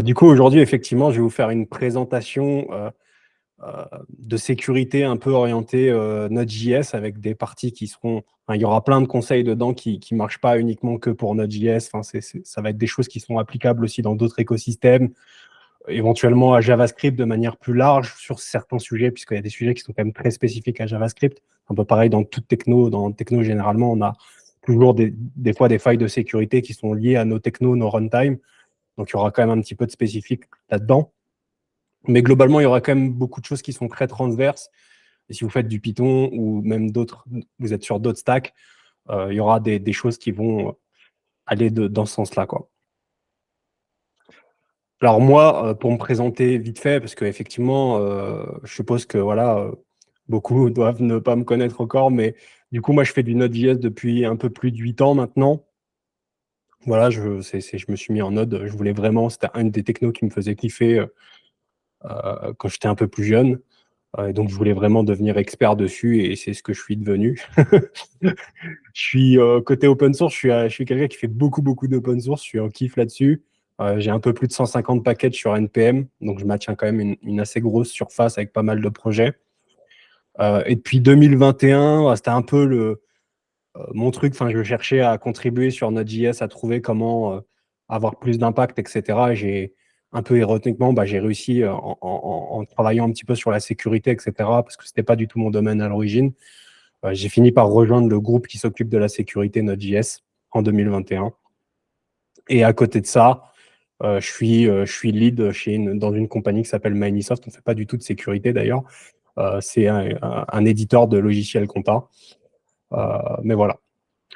Du coup, aujourd'hui, effectivement, je vais vous faire une présentation de sécurité un peu orientée Node.js avec des parties qui seront. Enfin, il y aura plein de conseils dedans qui ne marchent pas uniquement que pour Node.js. Enfin, ça va être des choses qui sont applicables aussi dans d'autres écosystèmes, éventuellement à JavaScript de manière plus large sur certains sujets, puisqu'il y a des sujets qui sont quand même très spécifiques à JavaScript. Un peu pareil dans toute techno. Dans techno, généralement, on a toujours des fois des failles de sécurité qui sont liées à nos technos, nos runtime. Donc, il y aura quand même un petit peu de spécifique là-dedans. Mais globalement, il y aura quand même beaucoup de choses qui sont très transverses. Et si vous faites du Python ou même d'autres, vous êtes sur d'autres stacks, il y aura des choses qui vont aller dans ce sens-là, quoi. Alors moi, pour me présenter vite fait, parce qu'effectivement, je suppose que voilà, beaucoup doivent ne pas me connaître encore, mais du coup, moi, je fais du Node.js depuis un peu plus de 8 ans maintenant. Voilà, je me suis mis en Node. Je voulais vraiment, c'était une des technos qui me faisait kiffer quand j'étais un peu plus jeune. Et donc, je voulais vraiment devenir expert dessus et c'est ce que je suis devenu. Je suis côté open source, je suis quelqu'un qui fait beaucoup, beaucoup d'open source. Je suis en kiff là-dessus. J'ai un peu plus de 150 packages sur NPM, donc je maintiens quand même une assez grosse surface avec pas mal de projets. Et depuis 2021, c'était un peu mon truc. Enfin, je cherchais à contribuer sur Node.js, à trouver comment avoir plus d'impact, etc. Et j'ai un peu ironiquement, j'ai réussi en travaillant un petit peu sur la sécurité, etc. Parce que c'était pas du tout mon domaine à l'origine. J'ai fini par rejoindre le groupe qui s'occupe de la sécurité Node.js en 2021. Et à côté de ça, je suis lead dans une compagnie qui s'appelle Microsoft. On ne fait pas du tout de sécurité d'ailleurs. C'est un éditeur de logiciels compta. Mais voilà.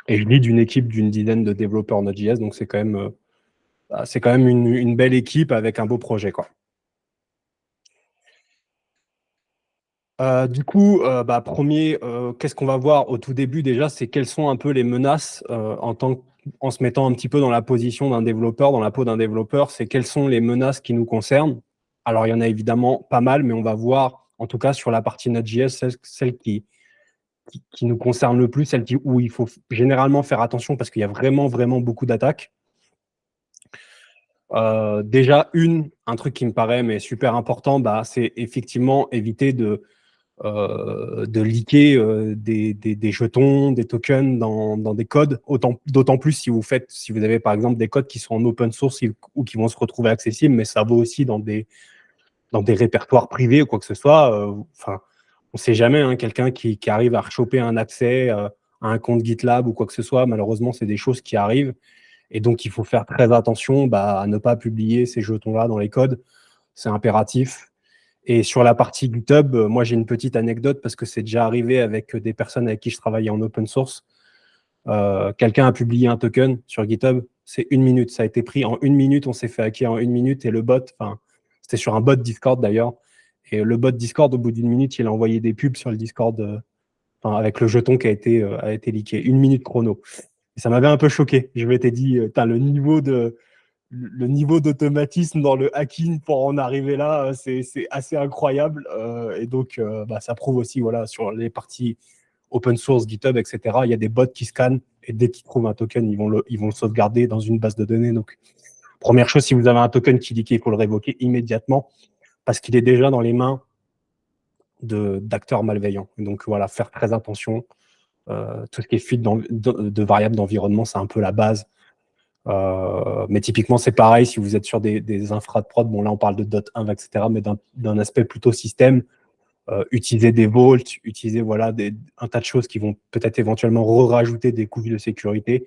Et je lead une équipe d'une dizaine de développeurs Node.js. Donc c'est quand même une belle équipe avec un beau projet, quoi. Du coup, premier, qu'est-ce qu'on va voir au tout début déjà, c'est quelles sont un peu les menaces en se mettant un petit peu dans la position d'un développeur, dans la peau d'un développeur, c'est quelles sont les menaces qui nous concernent. Alors, il y en a évidemment pas mal, mais on va voir, en tout cas sur la partie Node.js, celle qui nous concerne le plus, où il faut généralement faire attention parce qu'il y a vraiment, vraiment beaucoup d'attaques. Déjà, un truc qui me paraît mais super important, c'est effectivement éviter de leaker des jetons, des tokens dans des codes, d'autant plus si vous avez par exemple des codes qui sont en open source ou qui vont se retrouver accessibles, mais ça vaut aussi dans des répertoires privés ou quoi que ce soit. Enfin, on ne sait jamais, hein, quelqu'un qui arrive à choper un accès à un compte GitLab ou quoi que ce soit, malheureusement, c'est des choses qui arrivent. Et donc, il faut faire très attention à ne pas publier ces jetons-là dans les codes. C'est impératif. Et sur la partie GitHub, moi, j'ai une petite anecdote parce que c'est déjà arrivé avec des personnes avec qui je travaillais en open source. Quelqu'un a publié un token sur GitHub, c'est 1 minute. Ça a été pris en 1 minute, on s'est fait hacker en 1 minute et le bot, enfin, c'était sur un bot Discord d'ailleurs. Et le bot Discord, au bout d'1 minute, il a envoyé des pubs sur le Discord avec le jeton qui a été leaké. 1 minute chrono. Et ça m'avait un peu choqué. Je m'étais dit, le niveau d'automatisme dans le hacking pour en arriver là, c'est assez incroyable. Et donc, ça prouve aussi, voilà, sur les parties open source, GitHub, etc., il y a des bots qui scannent et dès qu'ils trouvent un token, ils vont le sauvegarder dans une base de données. Donc, première chose, si vous avez un token qui dit qu'il faut le révoquer immédiatement parce qu'il est déjà dans les mains d'acteurs malveillants. Donc, voilà, faire très attention. Tout ce qui est fuite de variables d'environnement, c'est un peu la base. Mais typiquement, c'est pareil si vous êtes sur des infras de prod. Bon, là, on parle de .env, etc., mais d'un aspect plutôt système. Utiliser des vaults, utiliser voilà, un tas de choses qui vont peut-être éventuellement rajouter des couches de sécurité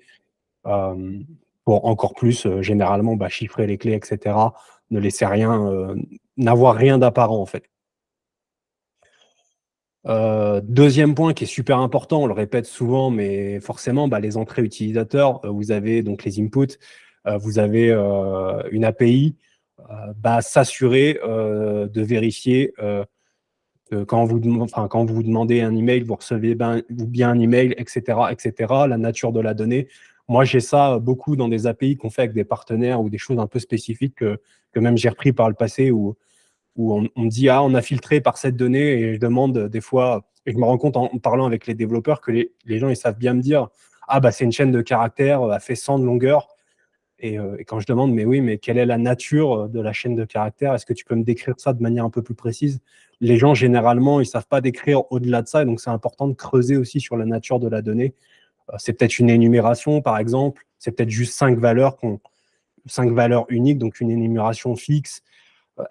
euh, pour encore plus, généralement, chiffrer les clés, etc. Ne laisser rien, n'avoir rien d'apparent, en fait. Deuxième point qui est super important, on le répète souvent, mais forcément, les entrées utilisateurs, vous avez donc les inputs, vous avez une API, s'assurer de vérifier quand vous demandez un email, vous recevez bien un email, etc., etc., la nature de la donnée. Moi, j'ai ça beaucoup dans des API qu'on fait avec des partenaires ou des choses un peu spécifiques que même j'ai repris par le passé où on me dit, ah, on a filtré par cette donnée et je demande des fois, et je me rends compte en parlant avec les développeurs que les gens, ils savent bien me dire, ah, c'est une chaîne de caractères, elle fait 100 de longueur. Et quand je demande, mais oui, mais quelle est la nature de la chaîne de caractères? Est-ce que tu peux me décrire ça de manière un peu plus précise? Les gens, généralement, ils savent pas décrire au-delà de ça, et donc c'est important de creuser aussi sur la nature de la donnée. C'est peut-être une énumération, par exemple, c'est peut-être juste 5 valeurs uniques, donc une énumération fixe,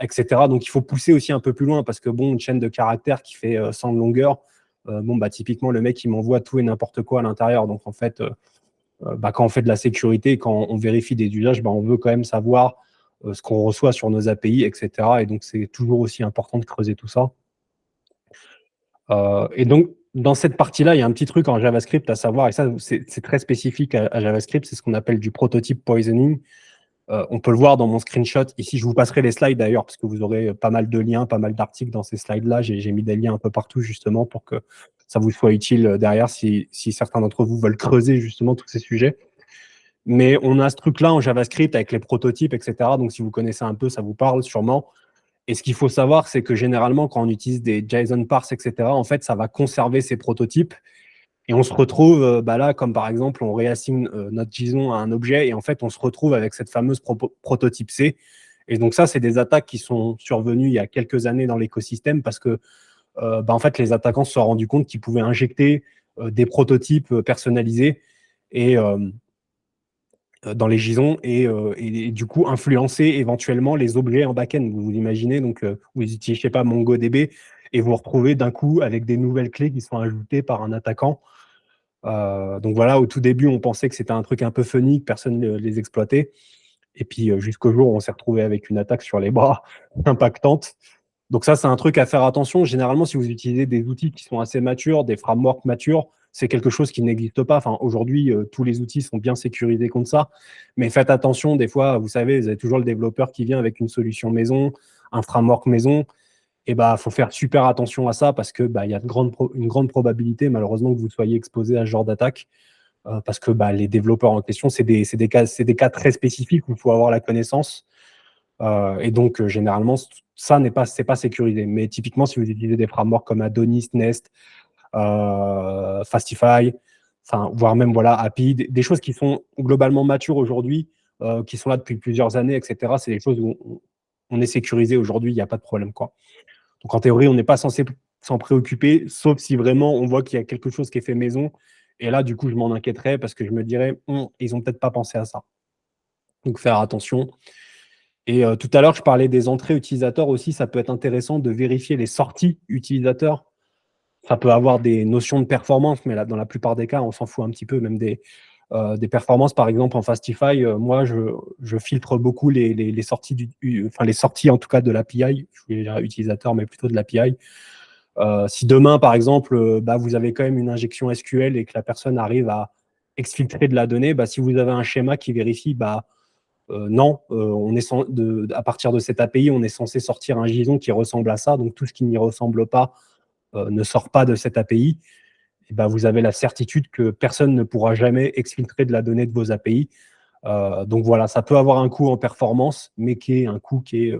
etc. Donc il faut pousser aussi un peu plus loin, parce que bon, une chaîne de caractères qui fait 100 de longueur, bon, bah, typiquement, le mec, il m'envoie tout et n'importe quoi à l'intérieur. Donc en fait, bah, quand on fait de la sécurité, quand on vérifie des usages, bah, on veut quand même savoir ce qu'on reçoit sur nos API, etc. Et donc, c'est toujours aussi important de creuser tout ça. Et donc, dans cette partie-là, il y a un petit truc en JavaScript à savoir, et ça, c'est très spécifique à JavaScript, c'est ce qu'on appelle du prototype poisoning. On peut le voir dans mon screenshot. Ici, je vous passerai les slides d'ailleurs, parce que vous aurez pas mal de liens, pas mal d'articles dans ces slides-là. J'ai mis des liens un peu partout, justement, pour que ça vous soit utile derrière si certains d'entre vous veulent creuser justement tous ces sujets. Mais on a ce truc-là en JavaScript avec les prototypes, etc. Donc, si vous connaissez un peu, ça vous parle sûrement. Et ce qu'il faut savoir, c'est que généralement, quand on utilise des JSON parse, etc., en fait, ça va conserver ces prototypes. Et on se retrouve bah là, comme par exemple, on réassigne notre JSON à un objet, et en fait, on se retrouve avec cette fameuse prototype C. Et donc ça, c'est des attaques qui sont survenues il y a quelques années dans l'écosystème, parce que bah, en fait, les attaquants se sont rendus compte qu'ils pouvaient injecter des prototypes personnalisés et dans les JSON, et du coup influencer éventuellement les objets en back-end. Vous imaginez, donc vous utilisez, je sais pas, MongoDB, et vous retrouvez d'un coup avec des nouvelles clés qui sont ajoutées par un attaquant. Donc voilà, au tout début, on pensait que c'était un truc un peu funny, que personne ne les exploitait. Et puis jusqu'au jour où on s'est retrouvé avec une attaque sur les bras impactante. Donc ça, c'est un truc à faire attention. Généralement, si vous utilisez des outils qui sont assez matures, des frameworks matures, c'est quelque chose qui n'existe pas. Enfin, aujourd'hui, tous les outils sont bien sécurisés contre ça. Mais faites attention, des fois, vous savez, vous avez toujours le développeur qui vient avec une solution maison, un framework maison. Et bah, faut faire super attention à ça, parce que bah, il y a une grande probabilité, malheureusement, que vous soyez exposé à ce genre d'attaque. Parce que bah, les développeurs en question, c'est des cas très spécifiques où il faut avoir la connaissance. Et donc, généralement, ça c'est pas sécurisé. Mais typiquement, si vous utilisez des frameworks comme Adonis, Nest, Fastify, enfin, voire même voilà, API, des choses qui sont globalement matures aujourd'hui, qui sont là depuis plusieurs années, etc. C'est des choses où on est sécurisé aujourd'hui, il n'y a pas de problème, quoi. Donc, en théorie, on n'est pas censé s'en préoccuper, sauf si vraiment on voit qu'il y a quelque chose qui est fait maison. Et là, du coup, je m'en inquiéterais, parce que je me dirais, ils ont peut-être pas pensé à ça. Donc, faire attention. Et tout à l'heure, je parlais des entrées utilisateurs aussi. Ça peut être intéressant de vérifier les sorties utilisateurs. Ça peut avoir des notions de performance, mais là, dans la plupart des cas, on s'en fout un petit peu, même des performances. Par exemple, en Fastify, moi, je filtre beaucoup les sorties, enfin les sorties en tout cas de l'API. Je voulais dire utilisateur, mais plutôt de l'API. Si demain, par exemple, bah, vous avez quand même une injection SQL et que la personne arrive à exfiltrer de la donnée, bah, si vous avez un schéma qui vérifie, bah, non, on est à partir de cette API, on est censé sortir un JSON qui ressemble à ça. Donc, tout ce qui n'y ressemble pas ne sort pas de cette API. Et ben, vous avez la certitude que personne ne pourra jamais exfiltrer de la donnée de vos API. Donc voilà, ça peut avoir un coût en performance, mais qui est un coût qui est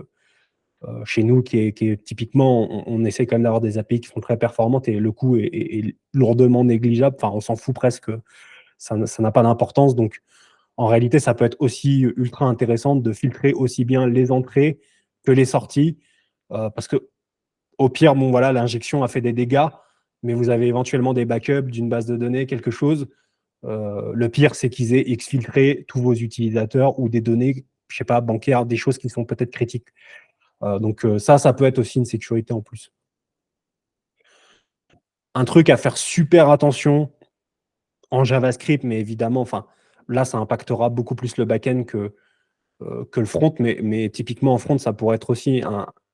chez nous, qui est typiquement, on essaie quand même d'avoir des API qui sont très performantes, et le coût est lourdement négligeable. Enfin, on s'en fout presque, ça n'a pas d'importance. Donc, en réalité, ça peut être aussi ultra intéressant de filtrer aussi bien les entrées que les sorties, parce que au pire, bon, voilà, l'injection a fait des dégâts, mais vous avez éventuellement des backups d'une base de données, quelque chose. Le pire, c'est qu'ils aient exfiltré tous vos utilisateurs ou des données, je sais pas, bancaires, des choses qui sont peut-être critiques. Donc ça peut être aussi une sécurité en plus. Un truc à faire super attention en JavaScript, mais évidemment, enfin, là, ça impactera beaucoup plus le back-end que le front, mais typiquement en front, ça pourrait être aussi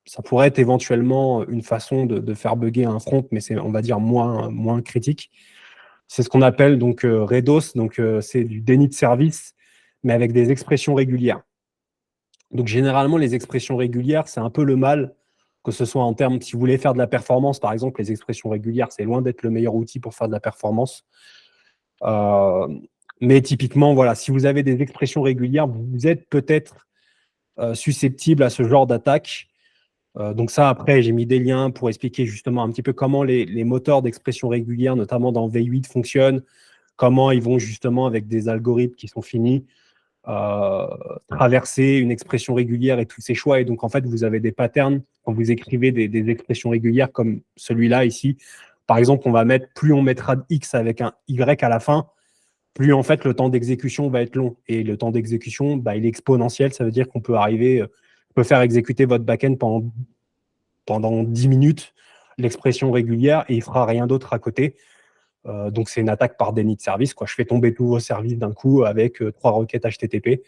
ça pourrait être éventuellement une façon de faire bugger un front, mais c'est, on va dire, moins critique. C'est ce qu'on appelle donc REDOS, donc c'est du déni de service, mais avec des expressions régulières. Donc généralement, les expressions régulières, c'est un peu le mal, que ce soit en termes, si vous voulez faire de la performance, par exemple, les expressions régulières, c'est loin d'être le meilleur outil pour faire de la performance. Mais typiquement, voilà, si vous avez des expressions régulières, vous êtes peut-être susceptible à ce genre d'attaque. Donc ça, après, j'ai mis des liens pour expliquer justement un petit peu comment les moteurs d'expression régulière, notamment dans V8, fonctionnent, comment ils vont justement avec des algorithmes qui sont finis, euh, traverser une expression régulière et tous ses choix. Et donc, en fait, vous avez des patterns quand vous écrivez des expressions régulières comme celui-là ici. Par exemple, plus on mettra de X avec un Y à la fin, plus en fait le temps d'exécution va être long. Et le temps d'exécution, bah, il est exponentiel. Ça veut dire qu'on peut faire exécuter votre backend pendant 10 minutes l'expression régulière et il fera rien d'autre à côté. Donc, c'est une attaque par déni de service, quoi. Je fais tomber tous vos services d'un coup avec 3 requêtes HTTP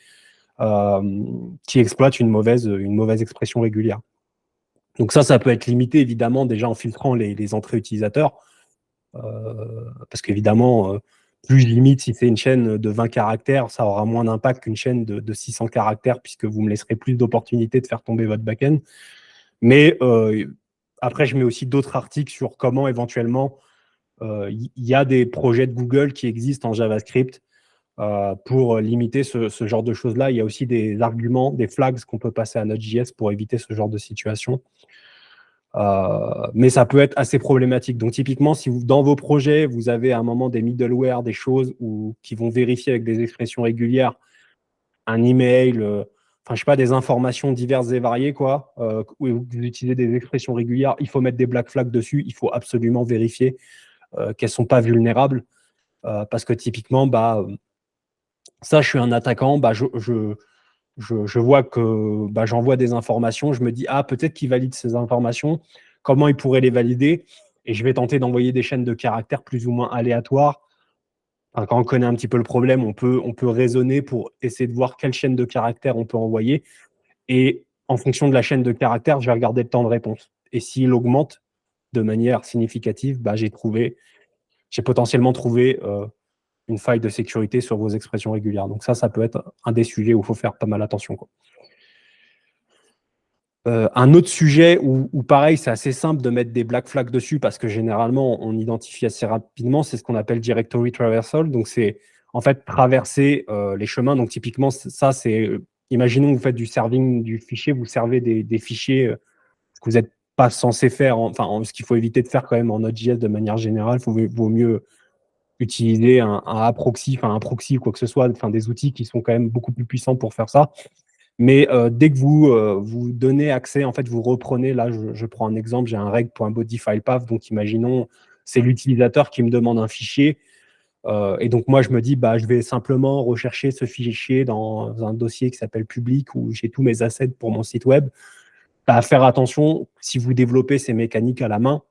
qui exploitent une mauvaise expression régulière. Donc ça peut être limité, évidemment, déjà en filtrant les entrées utilisateurs. Parce qu'évidemment, plus je limite, si c'est une chaîne de 20 caractères, ça aura moins d'impact qu'une chaîne de 600 caractères, puisque vous me laisserez plus d'opportunités de faire tomber votre backend. Mais après, je mets aussi d'autres articles sur comment éventuellement il y a des projets de Google qui existent en JavaScript pour limiter ce genre de choses-là. Il y a aussi des arguments, des flags qu'on peut passer à Node.js pour éviter ce genre de situation. Mais ça peut être assez problématique. Donc, typiquement, si dans vos projets, vous avez à un moment des middleware, des choses qui vont vérifier avec des expressions régulières un email, enfin, je sais pas, des informations diverses et variées, quoi, où vous utilisez des expressions régulières, il faut mettre des black flags dessus, il faut absolument vérifier qu'elles ne sont pas vulnérables. Parce que typiquement, ça, je suis un attaquant, je vois que j'envoie des informations, je me dis, ah, peut-être qu'il valide ces informations, comment il pourrait les valider? Et je vais tenter d'envoyer des chaînes de caractères plus ou moins aléatoires. Enfin, quand on connaît un petit peu le problème, on peut raisonner pour essayer de voir quelle chaîne de caractères on peut envoyer. Et en fonction de la chaîne de caractères, je vais regarder le temps de réponse. Et s'il augmente de manière significative, j'ai potentiellement trouvé une faille de sécurité sur vos expressions régulières. Donc ça peut être un des sujets où il faut faire pas mal attention, quoi. Un autre sujet où pareil, c'est assez simple de mettre des black flags dessus parce que généralement, on identifie assez rapidement, c'est ce qu'on appelle directory traversal. Donc, c'est en fait traverser les chemins. Donc, typiquement, ça, imaginons que vous faites du serving du fichier, vous servez des fichiers que vous n'êtes pas censé faire, ce qu'il faut éviter de faire quand même en Node.js de manière générale. Vaut mieux utiliser un proxy ou quoi que ce soit, des outils qui sont quand même beaucoup plus puissants pour faire ça. Mais dès que vous donnez accès, en fait, vous reprenez, là, je prends un exemple, j'ai un reg.bodyfilepath, donc imaginons, c'est l'utilisateur qui me demande un fichier, et donc moi, je me dis, je vais simplement rechercher ce fichier dans un dossier qui s'appelle public, où j'ai tous mes assets pour mon site web. À faire attention, si vous développez ces mécaniques à la main,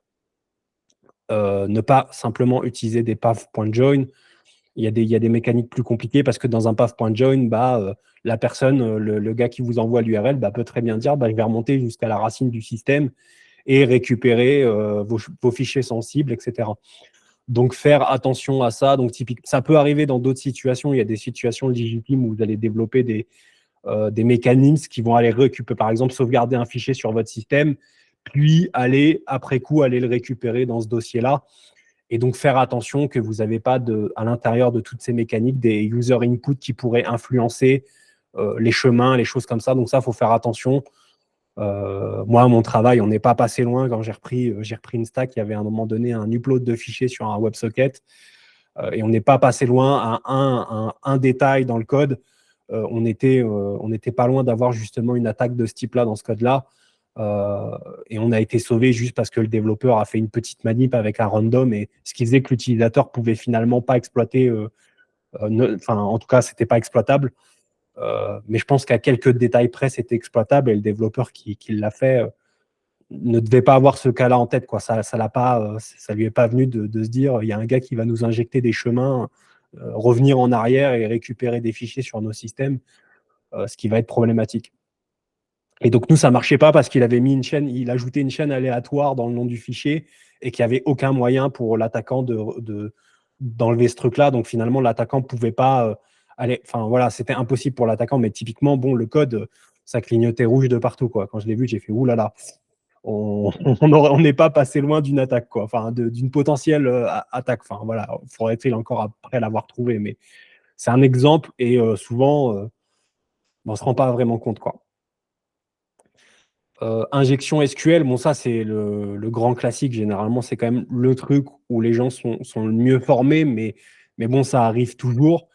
ne pas simplement utiliser des path.join. Il y a des mécaniques plus compliquées parce que dans un path.join, la personne, le gars qui vous envoie l'URL, peut très bien dire je vais remonter jusqu'à la racine du système et récupérer vos fichiers sensibles, etc. Donc, faire attention à ça. Donc, ça peut arriver dans d'autres situations. Il y a des situations légitimes où vous allez développer des mécanismes qui vont aller récupérer, par exemple, sauvegarder un fichier sur votre système, puis après coup, aller le récupérer dans ce dossier-là. Et donc, faire attention que vous n'avez pas à l'intérieur de toutes ces mécaniques des user input qui pourraient influencer les chemins, les choses comme ça. Donc, ça, il faut faire attention. Moi, mon travail, on n'est pas passé loin. Quand j'ai repris une stack, il y avait à un moment donné un upload de fichiers sur un WebSocket. Et on n'est pas passé loin à un détail dans le code. On était pas loin d'avoir justement une attaque de ce type-là dans ce code-là. Et on a été sauvé juste parce que le développeur a fait une petite manip avec un random, et ce qui faisait que l'utilisateur pouvait finalement pas exploiter, en tout cas, c'était pas exploitable. Mais je pense qu'à quelques détails près, c'était exploitable, et le développeur qui l'a fait ne devait pas avoir ce cas-là en tête, quoi. Ça lui est pas venu de se dire il y a un gars qui va nous injecter des chemins, revenir en arrière et récupérer des fichiers sur nos systèmes, ce qui va être problématique. Et donc, nous, ça ne marchait pas parce qu'il avait mis il ajoutait une chaîne aléatoire dans le nom du fichier et qu'il n'y avait aucun moyen pour l'attaquant d'enlever ce truc-là. Donc, finalement, l'attaquant ne pouvait pas aller. Enfin, voilà, c'était impossible pour l'attaquant. Mais typiquement, le code, ça clignotait rouge de partout, quoi. Quand je l'ai vu, j'ai fait oulala. On n'est pas passé loin d'une attaque, quoi. Enfin, d'une potentielle attaque. Enfin, voilà, il faudrait-il encore après l'avoir trouvé. Mais c'est un exemple et souvent, on ne se rend pas vraiment compte, quoi. Injection SQL, ça c'est le grand classique. Généralement, c'est quand même le truc où les gens sont le mieux formés, mais bon, ça arrive toujours.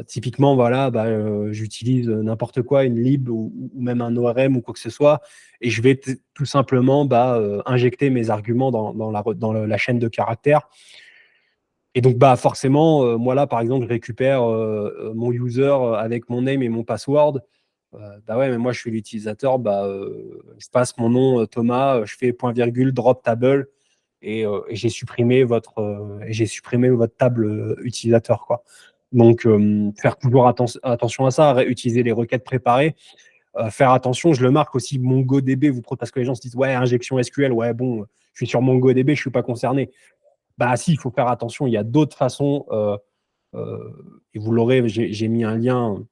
Typiquement, voilà, bah, j'utilise n'importe quoi, une lib ou même un ORM ou quoi que ce soit, et je vais tout simplement bah, injecter mes arguments dans la chaîne de caractères. Et donc, bah, forcément, moi là, par exemple, je récupère mon user avec mon name et mon password. Bah ouais, mais moi, je suis l'utilisateur. Bah, je passe mon nom Thomas, je fais point virgule, drop table, et j'ai supprimé votre table utilisateur, quoi. Donc, faire toujours attention à ça, utiliser les requêtes préparées, faire attention. Je le marque aussi, MongoDB, parce que les gens se disent, ouais, injection SQL, ouais, bon, je suis sur MongoDB, je suis pas concerné. Bah si, il faut faire attention. Il y a d'autres façons. Et vous l'aurez, j'ai mis un lien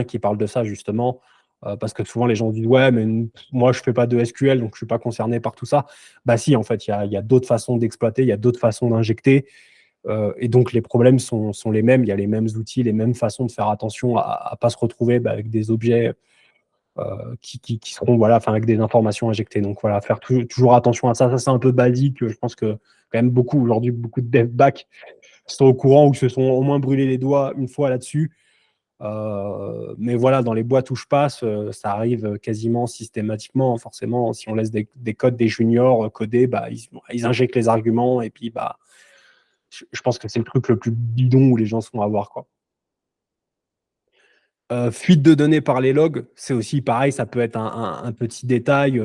qui parle de ça justement, parce que souvent les gens disent ouais, mais moi je fais pas de SQL, donc je suis pas concerné par tout ça. Bah si, en fait, il y a d'autres façons d'exploiter, il y a d'autres façons d'injecter, et donc les problèmes sont les mêmes. Il y a les mêmes outils, les mêmes façons de faire attention à pas se retrouver bah, avec des objets qui seront voilà, enfin avec des informations injectées. Donc voilà, faire toujours attention à ça. Ça c'est un peu basique. Je pense que quand même beaucoup aujourd'hui, beaucoup de dev back sont au courant ou se sont au moins brûlé les doigts une fois là-dessus. Mais voilà, dans les boîtes où je passe, ça arrive quasiment systématiquement. Forcément, si on laisse des codes des juniors coder, bah, ils injectent les arguments et puis bah, je pense que c'est le truc le plus bidon où les gens se font avoir, quoi. Fuite de données par les logs, c'est aussi pareil, ça peut être un petit détail,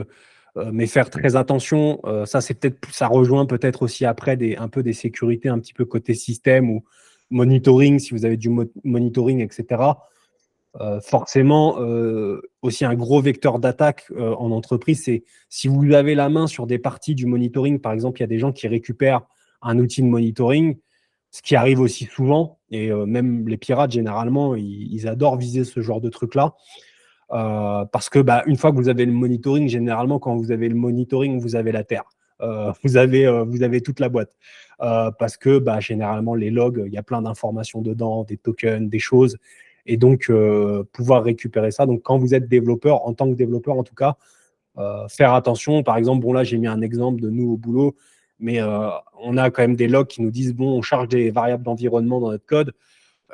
mais faire très attention. Ça, c'est ça rejoint peut-être aussi après un peu des sécurités un petit peu côté système ou monitoring, si vous avez du monitoring, etc. Forcément, aussi un gros vecteur d'attaque en entreprise, c'est si vous avez la main sur des parties du monitoring, par exemple, il y a des gens qui récupèrent un outil de monitoring, ce qui arrive aussi souvent, et même les pirates, généralement, ils adorent viser ce genre de truc-là. Parce que bah, une fois que vous avez le monitoring, généralement, quand vous avez le monitoring, vous avez la terre. Vous avez toute la boîte. Parce que bah, généralement, les logs, il y a plein d'informations dedans, des tokens, des choses. Et donc, pouvoir récupérer ça. Donc, quand vous êtes développeur, en tant que développeur en tout cas, faire attention. Par exemple, bon là, j'ai mis un exemple de nous au boulot, mais on a quand même des logs qui nous disent, bon, on charge des variables d'environnement dans notre code.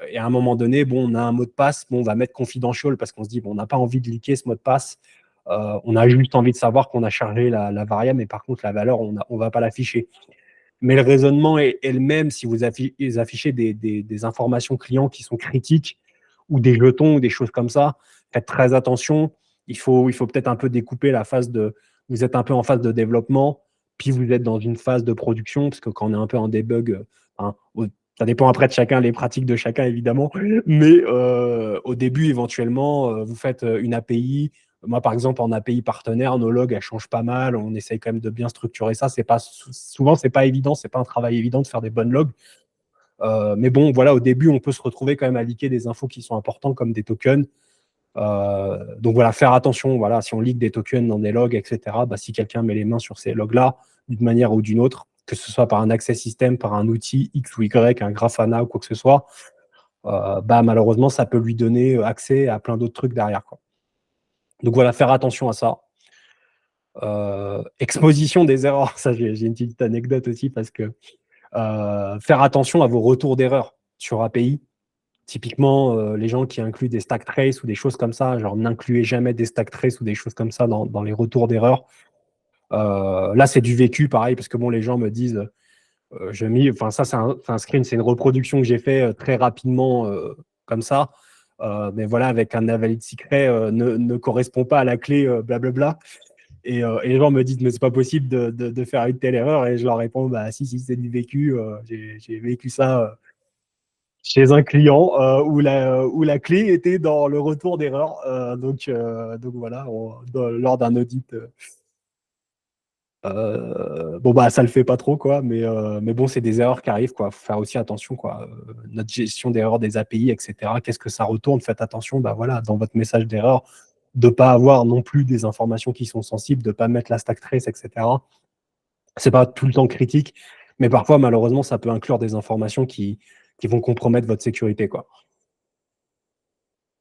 Et à un moment donné, bon, on a un mot de passe, bon, on va mettre confidential parce qu'on se dit, bon, on n'a pas envie de leaker ce mot de passe. On a juste envie de savoir qu'on a chargé la variable, mais par contre, la valeur, on ne va pas l'afficher. Mais le raisonnement est le même si vous affichez des informations clients qui sont critiques ou des jetons ou des choses comme ça. Faites très attention. Il faut peut-être un peu découper la phase de. Vous êtes un peu en phase de développement, puis vous êtes dans une phase de production, parce que quand on est un peu en debug, hein, ça dépend après de chacun, les pratiques de chacun évidemment, mais au début, éventuellement, vous faites une API. Moi, par exemple, en API partenaire, nos logs, elles changent pas mal. On essaye quand même de bien structurer ça. Souvent, c'est pas évident. C'est pas un travail évident de faire des bonnes logs. Mais bon, voilà, au début, on peut se retrouver quand même à leaker des infos qui sont importantes comme des tokens. Donc voilà, faire attention. Voilà, si on leak des tokens dans des logs, etc. Bah, si quelqu'un met les mains sur ces logs-là, d'une manière ou d'une autre, que ce soit par un access system, par un outil X ou Y, un Grafana ou quoi que ce soit, bah malheureusement, ça peut lui donner accès à plein d'autres trucs derrière, quoi. Donc voilà, faire attention à ça. Exposition des erreurs, ça j'ai une petite anecdote aussi parce que faire attention à vos retours d'erreurs sur API. Typiquement, les gens qui incluent des stack traces ou des choses comme ça, genre n'incluez jamais des stack traces ou des choses comme ça dans les retours d'erreurs. Là, c'est du vécu, pareil, parce que bon, les gens me disent, enfin ça, c'est un screen, c'est une reproduction que j'ai fait très rapidement comme ça. Mais voilà, avec un invalid secret ne correspond pas à la clé blablabla. Et les gens me disent, mais c'est pas possible de faire une telle erreur. Et je leur réponds, bah si, c'est du vécu. J'ai vécu ça chez un client où la clé était dans le retour d'erreur. Donc voilà, lors d'un audit. Bon, bah ça le fait pas trop, quoi. Mais bon, c'est des erreurs qui arrivent, quoi. Faut faire aussi attention, quoi. Notre gestion d'erreurs des API, etc. Qu'est-ce que ça retourne? Faites attention, bah voilà, dans votre message d'erreur, de ne pas avoir non plus des informations qui sont sensibles, de ne pas mettre la stack trace, etc. C'est pas tout le temps critique, mais parfois, malheureusement, ça peut inclure des informations qui vont compromettre votre sécurité, quoi.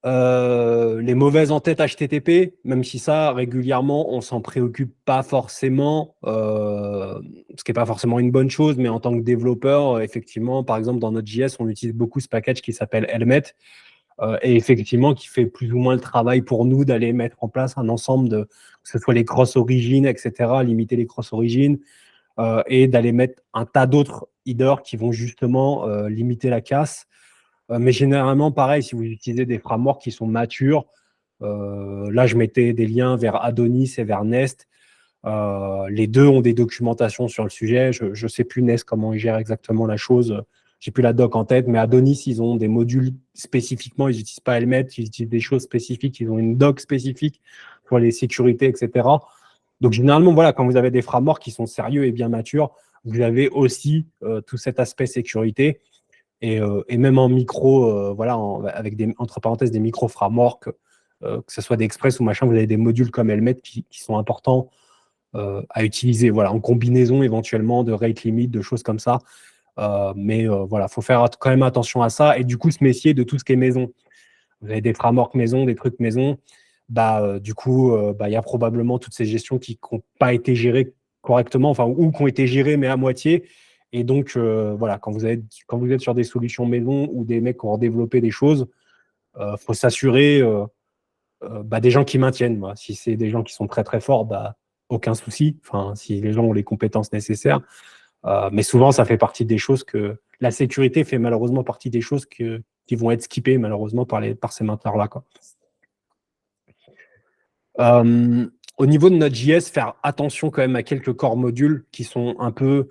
Les mauvaises en-têtes HTTP, même si ça, régulièrement, on s'en préoccupe pas forcément, ce qui n'est pas forcément une bonne chose, mais en tant que développeur, effectivement, par exemple, dans Node.js, on utilise beaucoup ce package qui s'appelle Helmet, et effectivement, qui fait plus ou moins le travail pour nous d'aller mettre en place un ensemble de, que ce soit les cross-origines, etc., limiter les cross-origines, et d'aller mettre un tas d'autres headers qui vont justement limiter la casse. Mais généralement, pareil, si vous utilisez des frameworks qui sont matures, là, je mettais des liens vers Adonis et vers Nest. Les deux ont des documentations sur le sujet. Je ne sais plus Nest comment ils gèrent exactement la chose. J'ai plus la doc en tête, mais Adonis, ils ont des modules spécifiquement. Ils n'utilisent pas Helmet, ils utilisent des choses spécifiques. Ils ont une doc spécifique pour les sécurités, etc. Donc, généralement, voilà, quand vous avez des frameworks qui sont sérieux et bien matures, vous avez aussi tout cet aspect sécurité. Et même en micro, voilà, avec entre parenthèses des micro-frameworks, que ce soit des Express ou machin, vous avez des modules comme Helmet qui sont importants à utiliser, voilà, en combinaison éventuellement de rate limit, de choses comme ça. Mais voilà, il faut faire quand même attention à ça et du coup se méfier de tout ce qui est maison. Vous avez des frameworks maison, des trucs maison, du coup, il y a probablement toutes ces gestions qui n'ont pas été gérées correctement, enfin, ou qui ont été gérées mais à moitié. Et donc, voilà, quand vous êtes sur des solutions maison ou des mecs qui ont développé des choses, faut s'assurer des gens qui maintiennent. Moi. Si c'est des gens qui sont très très forts, aucun souci. Enfin, si les gens ont les compétences nécessaires. Mais souvent, ça fait partie des choses que la sécurité fait malheureusement partie des choses qui vont être skippées malheureusement par ces mainteneurs-là. Quoi. Au niveau de Node.js, faire attention quand même à quelques corps modules qui sont un peu,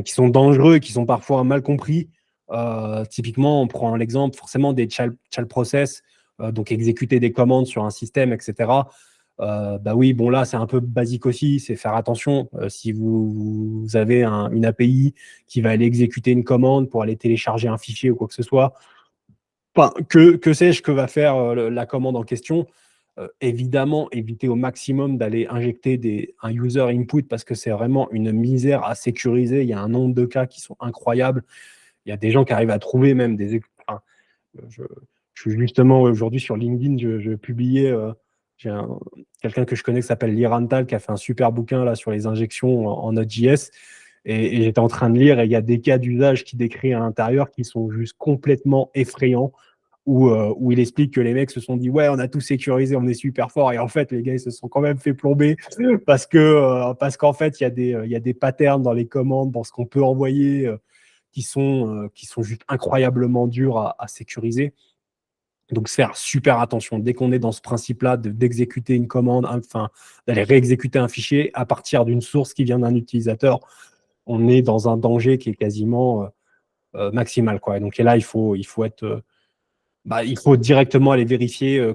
qui sont dangereux et qui sont parfois mal compris. Typiquement, on prend l'exemple forcément des child process, donc exécuter des commandes sur un système, etc. Oui, bon là, c'est un peu basique aussi, c'est faire attention. Si vous avez une API qui va aller exécuter une commande pour aller télécharger un fichier ou quoi que ce soit, enfin, que sais-je que va faire la commande en question? Évidemment, éviter au maximum d'aller injecter un user input parce que c'est vraiment une misère à sécuriser. Il y a un nombre de cas qui sont incroyables. Il y a des gens qui arrivent à trouver même enfin, je, je suis justement aujourd'hui sur LinkedIn, je publiais, j'ai quelqu'un que je connais qui s'appelle Lirantal qui a fait un super bouquin là sur les injections en Node.js. Et j'étais en train de lire et il y a des cas d'usage qui décrit à l'intérieur qui sont juste complètement effrayants où il explique que les mecs se sont dit ouais on a tout sécurisé, on est super fort et en fait les gars ils se sont quand même fait plomber parce qu'en fait il y a des patterns dans les commandes, dans ce qu'on peut envoyer qui sont juste incroyablement durs à sécuriser. Donc faire super attention dès qu'on est dans ce principe-là d'exécuter une commande, enfin d'aller réexécuter un fichier à partir d'une source qui vient d'un utilisateur, on est dans un danger qui est quasiment maximal quoi. Et donc et là il faut directement aller vérifier,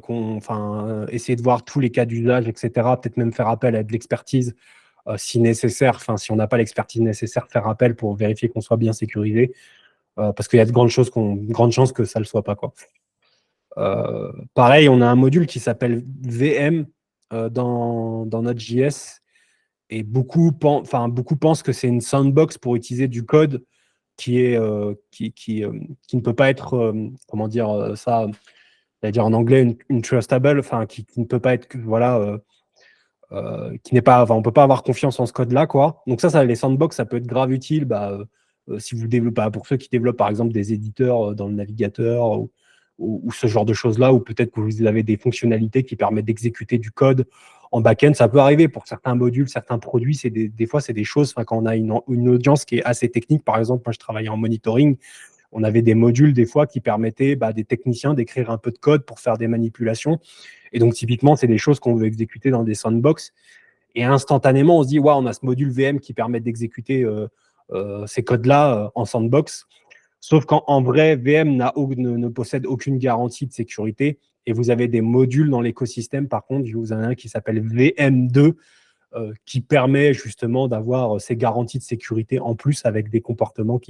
essayer de voir tous les cas d'usage, etc. Peut-être même faire appel à de l'expertise si nécessaire. Enfin, si on n'a pas l'expertise nécessaire, faire appel pour vérifier qu'on soit bien sécurisé. Parce qu'il y a de grandes chances que ça ne le soit pas. Quoi. Pareil, on a un module qui s'appelle VM dans Node.js et beaucoup pensent que c'est une sandbox pour utiliser du code qui ne peut pas être, comment dire ça, c'est-à-dire en anglais une trustable, enfin qui ne peut pas être, voilà, qui n'est pas, enfin, on peut pas avoir confiance en ce code-là, quoi. Donc ça, les sandbox, ça peut être grave utile, si vous développez, pour ceux qui développent par exemple des éditeurs dans le navigateur ou ce genre de choses-là, ou peut-être que vous avez des fonctionnalités qui permettent d'exécuter du code en back-end, ça peut arriver pour certains modules, certains produits. Des fois, c'est des choses. Quand on a une audience qui est assez technique, par exemple, moi je travaillais en monitoring, on avait des modules des fois qui permettaient des techniciens d'écrire un peu de code pour faire des manipulations. Et donc, typiquement, c'est des choses qu'on veut exécuter dans des sandbox. Et instantanément, on se dit, ouais, on a ce module VM qui permet d'exécuter ces codes-là en sandbox. Sauf qu'en vrai, VM ne possède aucune garantie de sécurité. Et vous avez des modules dans l'écosystème, par contre, vous en avez un qui s'appelle VM2, qui permet justement d'avoir ces garanties de sécurité en plus avec des comportements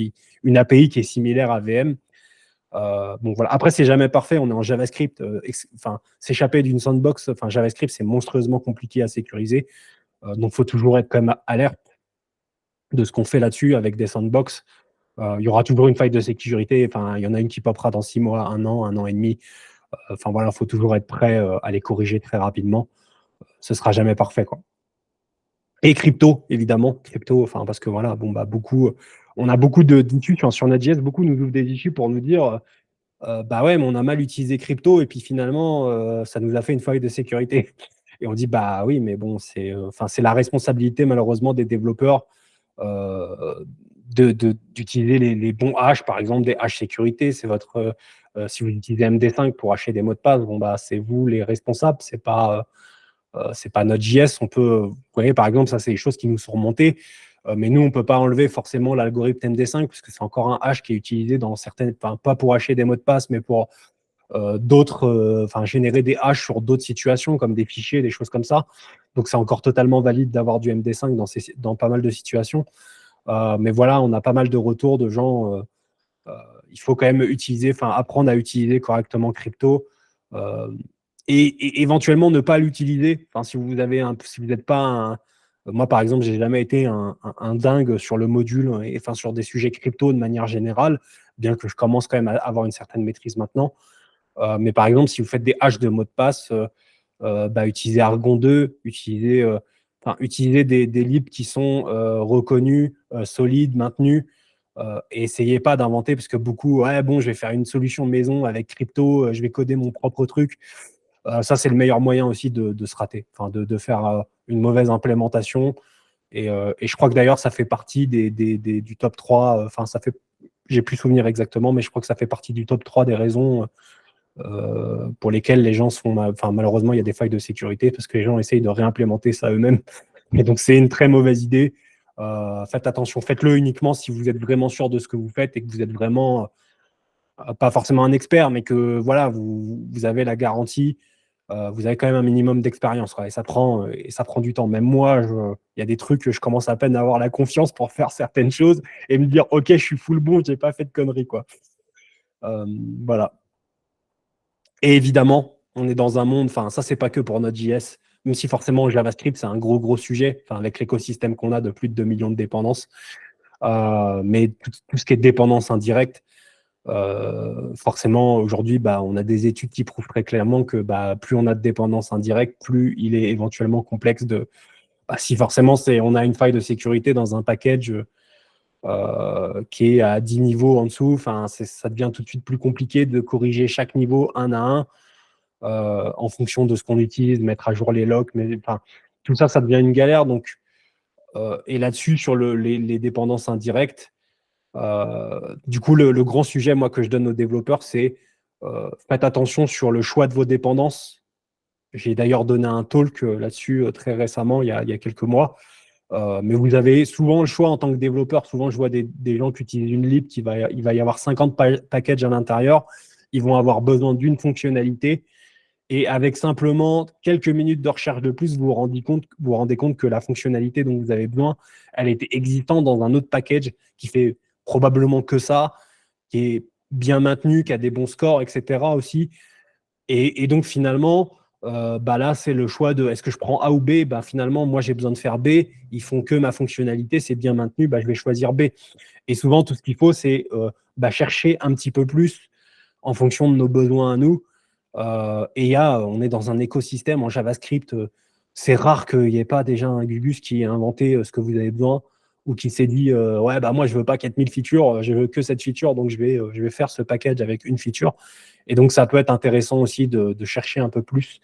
une API qui est similaire à VM. Bon, voilà. Après, c'est jamais parfait. On est en JavaScript. S'échapper d'une sandbox, JavaScript, c'est monstrueusement compliqué à sécuriser. Donc, il faut toujours être quand même alerte de ce qu'on fait là-dessus avec des sandbox. Il y aura toujours une faille de sécurité. Il y en a une qui popera dans 6 mois, un an et demi. Enfin voilà, il faut toujours être prêt à les corriger très rapidement. Ce sera jamais parfait, quoi. Et crypto, évidemment, crypto, enfin parce que voilà, bon bah beaucoup, on a beaucoup d'issues sur Node.js, beaucoup nous ouvrent des issues pour nous dire, bah ouais, mais on a mal utilisé crypto et puis finalement, ça nous a fait une faille de sécurité. Et on dit bah oui, mais bon, enfin c'est la responsabilité malheureusement des développeurs d'utiliser les bons hashes, par exemple des hashes sécurité. C'est si vous utilisez MD5 pour hacher des mots de passe, bon bah c'est vous les responsables, c'est pas Node.js. Vous voyez, par exemple, ça c'est des choses qui nous sont remontées. Mais nous, on ne peut pas enlever forcément l'algorithme MD5 parce que c'est encore un hash qui est utilisé dans certaines, enfin pas pour hacher des mots de passe, mais pour enfin générer des hashes sur d'autres situations comme des fichiers, des choses comme ça. Donc c'est encore totalement valide d'avoir du MD5 dans pas mal de situations. Mais voilà, on a pas mal de retours de gens. Il faut quand même apprendre à utiliser correctement crypto et éventuellement ne pas l'utiliser. Enfin, si vous n'êtes pas moi, par exemple, j'ai jamais été un dingue sur le module et enfin sur des sujets crypto de manière générale, bien que je commence quand même à avoir une certaine maîtrise maintenant. Mais par exemple, si vous faites des hashes de mots de passe, bah, utilisez Argon 2, utilisez des libs qui sont reconnus, solides, maintenus, et essayez pas d'inventer, parce que beaucoup, ouais, bon, je vais faire une solution maison avec crypto, je vais coder mon propre truc. Ça, c'est le meilleur moyen aussi de se rater, enfin, de faire une mauvaise implémentation. Et je crois que d'ailleurs, ça fait partie du top 3. Enfin, j'ai plus souvenir exactement, mais je crois que ça fait partie du top 3 des raisons pour lesquelles les gens enfin, malheureusement, il y a des failles de sécurité parce que les gens essayent de réimplémenter ça eux-mêmes. Et donc, c'est une très mauvaise idée. Faites attention, faites-le uniquement si vous êtes vraiment sûr de ce que vous faites et que vous êtes vraiment pas forcément un expert, mais que voilà, vous avez la garantie. Vous avez quand même un minimum d'expérience, et ça prend du temps. Même moi, il y a des trucs que je commence à peine à avoir la confiance pour faire certaines choses et me dire, ok, je suis full bon, j'ai pas fait de conneries, quoi. Euh, voilà. Et évidemment, on est dans un monde, enfin, ça, c'est pas que pour Node.js, même si forcément JavaScript, c'est un gros sujet, enfin, avec l'écosystème qu'on a de plus de 2 millions de dépendances. Mais tout ce qui est dépendance indirecte, forcément, aujourd'hui, bah, on a des études qui prouvent très clairement que bah, plus on a de dépendance indirecte, plus il est éventuellement complexe si forcément on a une faille de sécurité dans un package qui est à 10 niveaux en dessous, ça devient tout de suite plus compliqué de corriger chaque niveau un à un en fonction de ce qu'on utilise, mettre à jour les locks, mais enfin, tout ça, ça devient une galère. Donc, et là-dessus, sur les dépendances indirectes, du coup, le grand sujet, moi, que je donne aux développeurs, c'est faites attention sur le choix de vos dépendances. J'ai d'ailleurs donné un talk là-dessus très récemment, il y a quelques mois. Mais vous avez souvent le choix en tant que développeur. Souvent, je vois des gens qui utilisent une lib, il va y avoir 50 packages à l'intérieur. Ils vont avoir besoin d'une fonctionnalité. Et avec simplement quelques minutes de recherche de plus, vous rendez compte que la fonctionnalité dont vous avez besoin, elle était existante dans un autre package qui fait probablement que ça, qui est bien maintenu, qui a des bons scores, etc. aussi. Et donc finalement, bah là, c'est le choix de est-ce que je prends A ou B. Bah, finalement, moi, j'ai besoin de faire B. Ils font que ma fonctionnalité, c'est bien maintenu, bah, je vais choisir B. Et souvent, tout ce qu'il faut, c'est chercher un petit peu plus en fonction de nos besoins à nous. On est dans un écosystème en JavaScript. C'est rare qu'il n'y ait pas déjà un Gugus qui ait inventé ce que vous avez besoin ou qui s'est dit ouais, bah moi, je veux pas 4000 features, je veux que cette feature, donc je vais faire ce package avec une feature. Et donc, ça peut être intéressant aussi de chercher un peu plus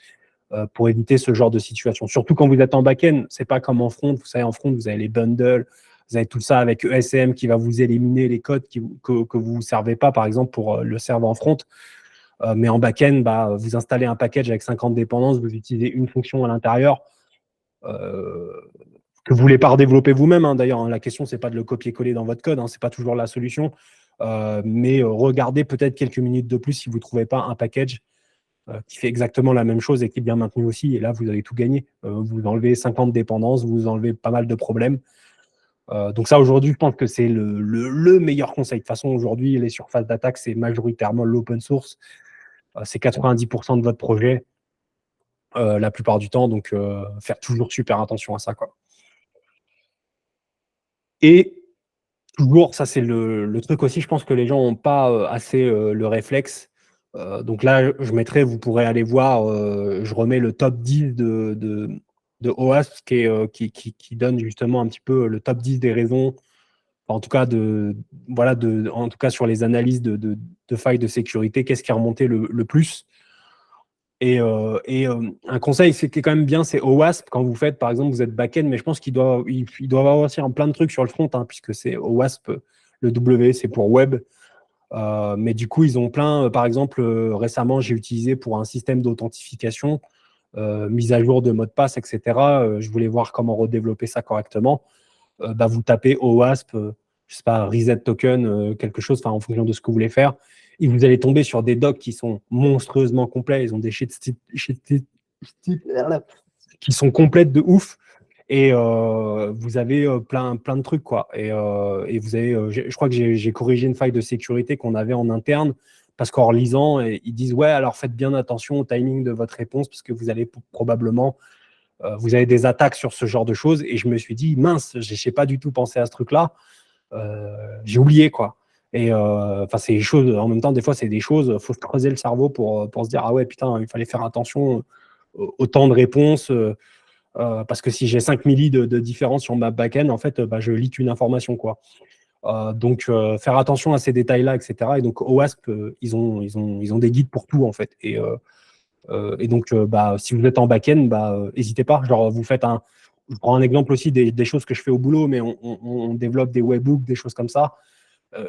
pour éviter ce genre de situation. Surtout quand vous êtes en back-end, c'est pas comme en front. Vous savez, en front, vous avez les bundles, vous avez tout ça avec ESM qui va vous éliminer les codes que vous ne servez pas, par exemple, pour le serveur en front. Mais en back-end, bah, vous installez un package avec 50 dépendances, vous utilisez une fonction à l'intérieur euh, que vous ne voulez pas redévelopper vous-même. Hein, d'ailleurs, hein, la question, c'est pas de le copier-coller dans votre code, hein, c'est pas toujours la solution. Mais regardez peut-être quelques minutes de plus si vous ne trouvez pas un package qui fait exactement la même chose et qui est bien maintenu aussi. Et là, vous avez tout gagné. Vous enlevez 50 dépendances, vous enlevez pas mal de problèmes. Donc ça, aujourd'hui, je pense que c'est le meilleur conseil. De toute façon, aujourd'hui, les surfaces d'attaque, c'est majoritairement l'open source. C'est 90% de votre projet la plupart du temps. Donc, faire toujours super attention à ça, quoi. Et toujours, ça c'est le truc aussi, je pense que les gens n'ont pas assez le réflexe. Donc là, je mettrai, vous pourrez aller voir, je remets le top 10 de OWASP qui donne justement un petit peu le top 10 des raisons, en tout cas, voilà, en tout cas sur les analyses de failles de sécurité, qu'est-ce qui est remonté le plus. Et un conseil, c'est qui est quand même bien, c'est OWASP. Quand vous faites, par exemple, vous êtes back-end, mais je pense qu'ils doivent avoir aussi plein de trucs sur le front, hein, puisque c'est OWASP, le W, c'est pour web. Mais du coup, ils ont plein. Par exemple, récemment, j'ai utilisé pour un système d'authentification, mise à jour de mot de passe, etc. Je voulais voir comment redévelopper ça correctement. Vous tapez OWASP, je sais pas, reset token, quelque chose, en fonction de ce que vous voulez faire. Et vous allez tomber sur des docs qui sont monstrueusement complets. Ils ont des sheets qui sont complètes de ouf. Et vous avez plein de trucs, quoi. Et vous avez, je crois que j'ai corrigé une faille de sécurité qu'on avait en interne, parce qu'en relisant, ils disent, ouais, alors faites bien attention au timing de votre réponse, parce que vous allez probablement, vous avez des attaques sur ce genre de choses. Et je me suis dit, mince, je n'ai pas du tout pensé à ce truc-là. J'ai oublié, quoi. Et c'est des choses, en même temps, des fois, c'est des choses, il faut se creuser le cerveau pour se dire, ah ouais, putain, il fallait faire attention au temps de réponse. Parce que si j'ai 5 milli de différence sur ma back-end, en fait, je lis une information, quoi. Donc, faire attention à ces détails-là, etc. Et donc, OWASP, ils ont des guides pour tout, en fait. Et donc, si vous êtes en back-end, n'hésitez pas. Genre, je prends un exemple aussi des choses que je fais au boulot, mais on développe des webbooks, des choses comme ça.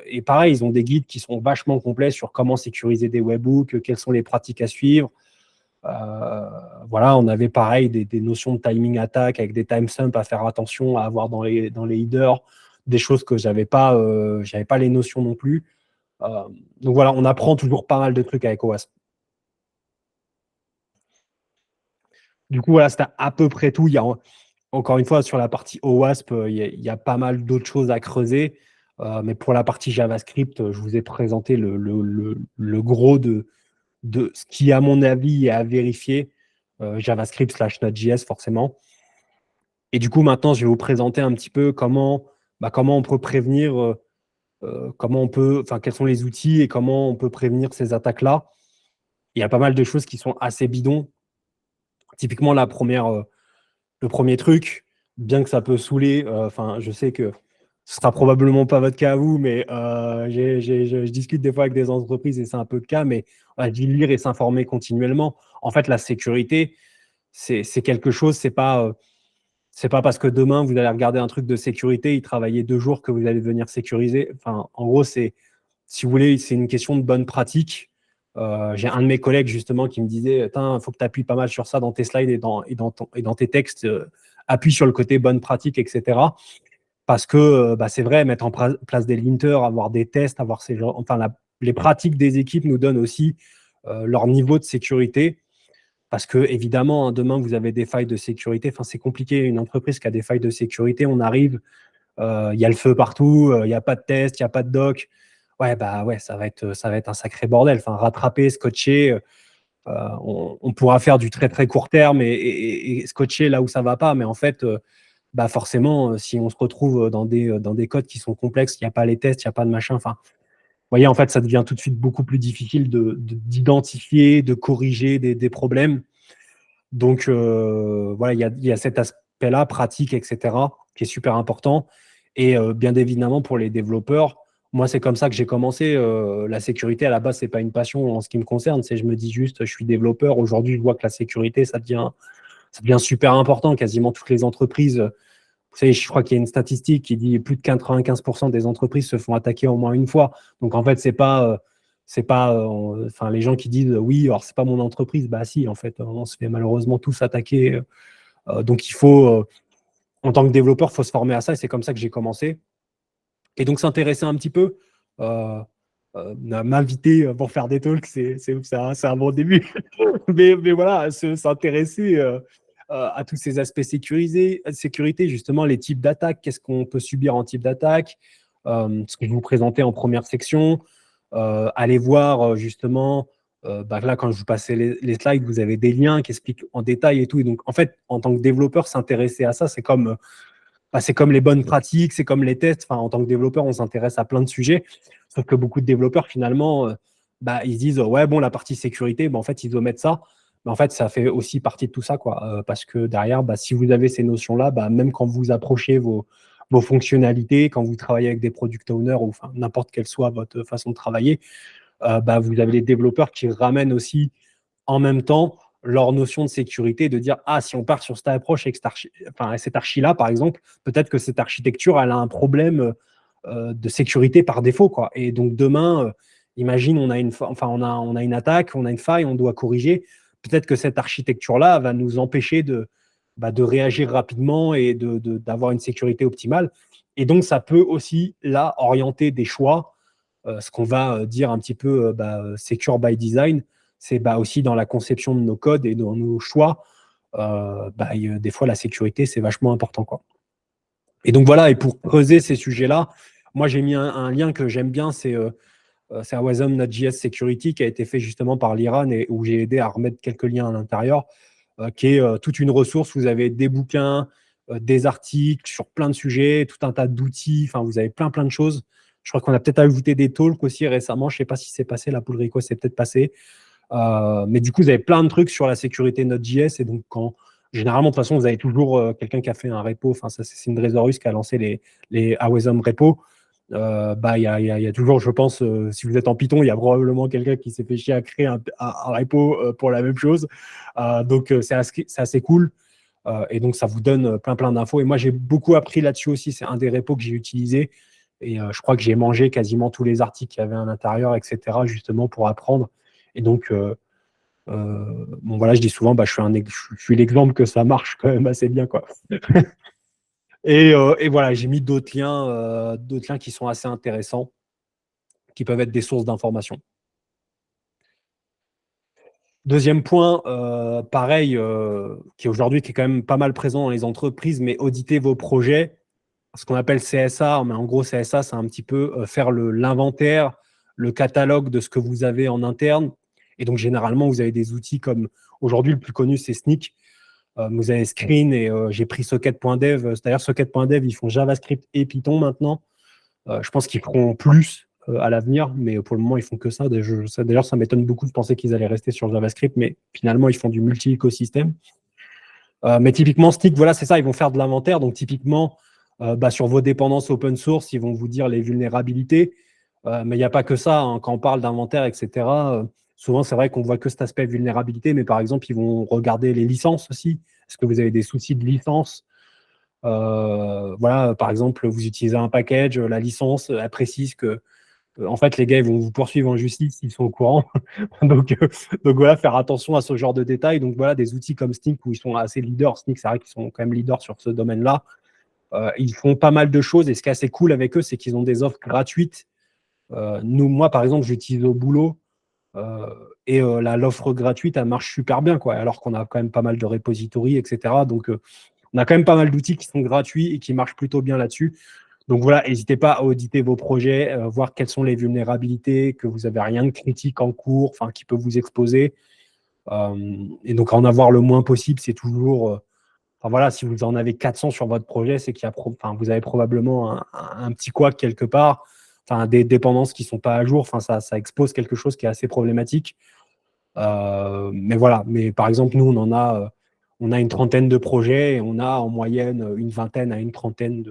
Et pareil, ils ont des guides qui sont vachement complets sur comment sécuriser des webbooks, quelles sont les pratiques à suivre. Voilà, on avait pareil des notions de timing attack avec des timestamps à faire attention à avoir dans les headers, des choses que j'avais pas les notions non plus. Donc voilà, on apprend toujours pas mal de trucs avec OWASP. Du coup, voilà, c'était à peu près tout. Encore une fois, sur la partie OWASP, il y a pas mal d'autres choses à creuser. Mais pour la partie JavaScript, je vous ai présenté le gros de ce qui, à mon avis, est à vérifier. JavaScript / Node.js, forcément. Et du coup, maintenant, je vais vous présenter un petit peu comment on peut prévenir, quels sont les outils et comment on peut prévenir ces attaques-là. Il y a pas mal de choses qui sont assez bidons. Typiquement, le premier truc, bien que ça peut saouler, je sais que ce sera probablement pas votre cas à vous, mais je discute des fois avec des entreprises et c'est un peu le cas, mais on dit lire et s'informer continuellement. En fait, la sécurité, c'est quelque chose, c'est pas parce que demain, vous allez regarder un truc de sécurité, y travailler 2 jours que vous allez devenir sécurisé. En gros, si vous voulez, c'est une question de bonne pratique. J'ai un de mes collègues, justement, qui me disait, il faut que tu appuies pas mal sur ça dans tes slides et dans tes textes. Appuie sur le côté bonne pratique, etc. Parce que c'est vrai, mettre en place des linters, avoir des tests, avoir les pratiques des équipes nous donnent aussi leur niveau de sécurité. Parce que, évidemment, demain, vous avez des failles de sécurité. C'est compliqué. Une entreprise qui a des failles de sécurité, on arrive, il y a le feu partout, il n'y a pas de test, il n'y a pas de doc. Ouais, ça va être un sacré bordel. Rattraper, scotcher, on pourra faire du très, très court terme et scotcher là où ça ne va pas. Mais en fait, forcément, si on se retrouve dans des codes qui sont complexes, il n'y a pas les tests, il n'y a pas de machin. Vous voyez, en fait, ça devient tout de suite beaucoup plus difficile d'identifier, de corriger des problèmes. Donc, voilà, il y a cet aspect-là, pratique, etc., qui est super important. Et bien évidemment, pour les développeurs, moi, c'est comme ça que j'ai commencé. La sécurité, à la base, c'est pas une passion en ce qui me concerne. Je me dis juste, je suis développeur. Aujourd'hui, je vois que la sécurité, ça devient super important. Quasiment toutes les entreprises, vous savez, je crois qu'il y a une statistique qui dit plus de 95% des entreprises se font attaquer au moins une fois. Donc, en fait, les gens qui disent oui, alors c'est pas mon entreprise, si, en fait, on se fait malheureusement tous attaquer. Donc, en tant que développeur, il faut se former à ça et c'est comme ça que j'ai commencé. Et donc, s'intéresser un petit peu, m'inviter pour faire des talks, c'est un bon début. mais voilà, s'intéresser à tous ces aspects sécurité, justement, les types d'attaques, qu'est-ce qu'on peut subir en type d'attaque, ce que je vous présentais en première section. Allez voir justement, là, quand je vous passais les slides, vous avez des liens qui expliquent en détail et tout. Et donc, en fait, en tant que développeur, s'intéresser à ça, c'est comme les bonnes pratiques, c'est comme les tests. En tant que développeur, on s'intéresse à plein de sujets. Sauf que beaucoup de développeurs, finalement, bah, ils se disent ouais, bon, la partie sécurité, bah, en fait, ils omettent ça. Mais en fait, ça fait aussi partie de tout ça, quoi. Parce que derrière, bah, si vous avez ces notions-là, bah, même quand vous approchez vos fonctionnalités, quand vous travaillez avec des product owners ou enfin, n'importe quelle soit votre façon de travailler, bah, vous avez les développeurs qui ramènent aussi en même temps leur notion de sécurité, de dire ah, si on part sur cette approche avec cette archi-là, par exemple, peut-être que cette architecture, elle a un problème de sécurité par défaut, quoi. Et donc demain, imagine, on a une attaque, on a une faille, on doit corriger. Peut-être que cette architecture-là va nous empêcher de réagir rapidement et d'avoir une sécurité optimale. Et donc, ça peut aussi, là, orienter des choix, ce qu'on va dire un petit peu secure by design, c'est aussi dans la conception de nos codes et dans nos choix. Des fois, la sécurité, c'est vachement important, quoi. Et donc voilà, et pour creuser ces sujets-là, moi j'ai mis un lien que j'aime bien, c'est un Wasm Node.js Security qui a été fait justement par l'Iran et où j'ai aidé à remettre quelques liens à l'intérieur, qui est toute une ressource. Vous avez des bouquins, des articles sur plein de sujets, tout un tas d'outils, enfin vous avez plein de choses. Je crois qu'on a peut-être ajouté des talks aussi récemment, je ne sais pas si c'est passé, la pull request c'est peut-être passé. Mais du coup, vous avez plein de trucs sur la sécurité Node.js. Et donc, généralement, de toute façon, vous avez toujours quelqu'un qui a fait un repo. Enfin, ça, c'est Sindrezorus qui a lancé les Awesome repos. Il y a toujours, je pense, si vous êtes en Python, il y a probablement quelqu'un qui s'est fait chier à créer un repo pour la même chose. Donc, c'est assez cool. Et donc, ça vous donne plein d'infos. Et moi, j'ai beaucoup appris là-dessus aussi. C'est un des repos que j'ai utilisé. Et je crois que j'ai mangé quasiment tous les articles qu'il y avait à l'intérieur, etc., justement pour apprendre. Et donc, bon, voilà, je dis souvent, je suis l'exemple que ça marche quand même assez bien, quoi. Et voilà, j'ai mis d'autres liens qui sont assez intéressants, qui peuvent être des sources d'informations. Deuxième point, pareil, qui est quand même pas mal présent dans les entreprises, mais auditer vos projets, ce qu'on appelle CSA. Mais en gros, CSA, c'est un petit peu faire l'inventaire, le catalogue de ce que vous avez en interne. Et donc, généralement, vous avez des outils comme, aujourd'hui, le plus connu, c'est Snyk. Vous avez Screen et j'ai pris Socket.dev. D'ailleurs, Socket.dev, ils font JavaScript et Python maintenant. Je pense qu'ils feront plus à l'avenir, mais pour le moment, ils font que ça. D'ailleurs, ça m'étonne beaucoup de penser qu'ils allaient rester sur JavaScript, mais finalement, ils font du multi-écosystème. Mais typiquement, Snyk, voilà, c'est ça, ils vont faire de l'inventaire. Donc, typiquement, sur vos dépendances open source, ils vont vous dire les vulnérabilités. Mais il n'y a pas que ça, hein. Quand on parle d'inventaire, etc., souvent, c'est vrai qu'on voit que cet aspect vulnérabilité, mais par exemple, ils vont regarder les licences aussi. Est-ce que vous avez des soucis de licence? Voilà, par exemple, vous utilisez un package, la licence, elle précise que en fait, les gars, ils vont vous poursuivre en justice s'ils sont au courant. donc voilà, faire attention à ce genre de détails. Donc voilà, des outils comme Snyk où ils sont assez leaders. Snyk, c'est vrai qu'ils sont quand même leaders sur ce domaine-là. Ils font pas mal de choses et ce qui est assez cool avec eux, c'est qu'ils ont des offres gratuites. Moi, par exemple, j'utilise au boulot et l'offre gratuite, elle marche super bien, quoi. Alors qu'on a quand même pas mal de repositories, etc. Donc, on a quand même pas mal d'outils qui sont gratuits et qui marchent plutôt bien là-dessus. Donc voilà, n'hésitez pas à auditer vos projets, voir quelles sont les vulnérabilités, que vous n'avez rien de critique en cours, enfin qui peut vous exposer. Et donc en avoir le moins possible, c'est toujours. Enfin voilà, si vous en avez 400 sur votre projet, c'est qu'il y a vous avez probablement un petit couac quelque part, enfin des dépendances qui ne sont pas à jour. Enfin ça expose quelque chose qui est assez problématique. Mais voilà, mais par exemple nous on a une trentaine de projets et on a en moyenne une vingtaine à une trentaine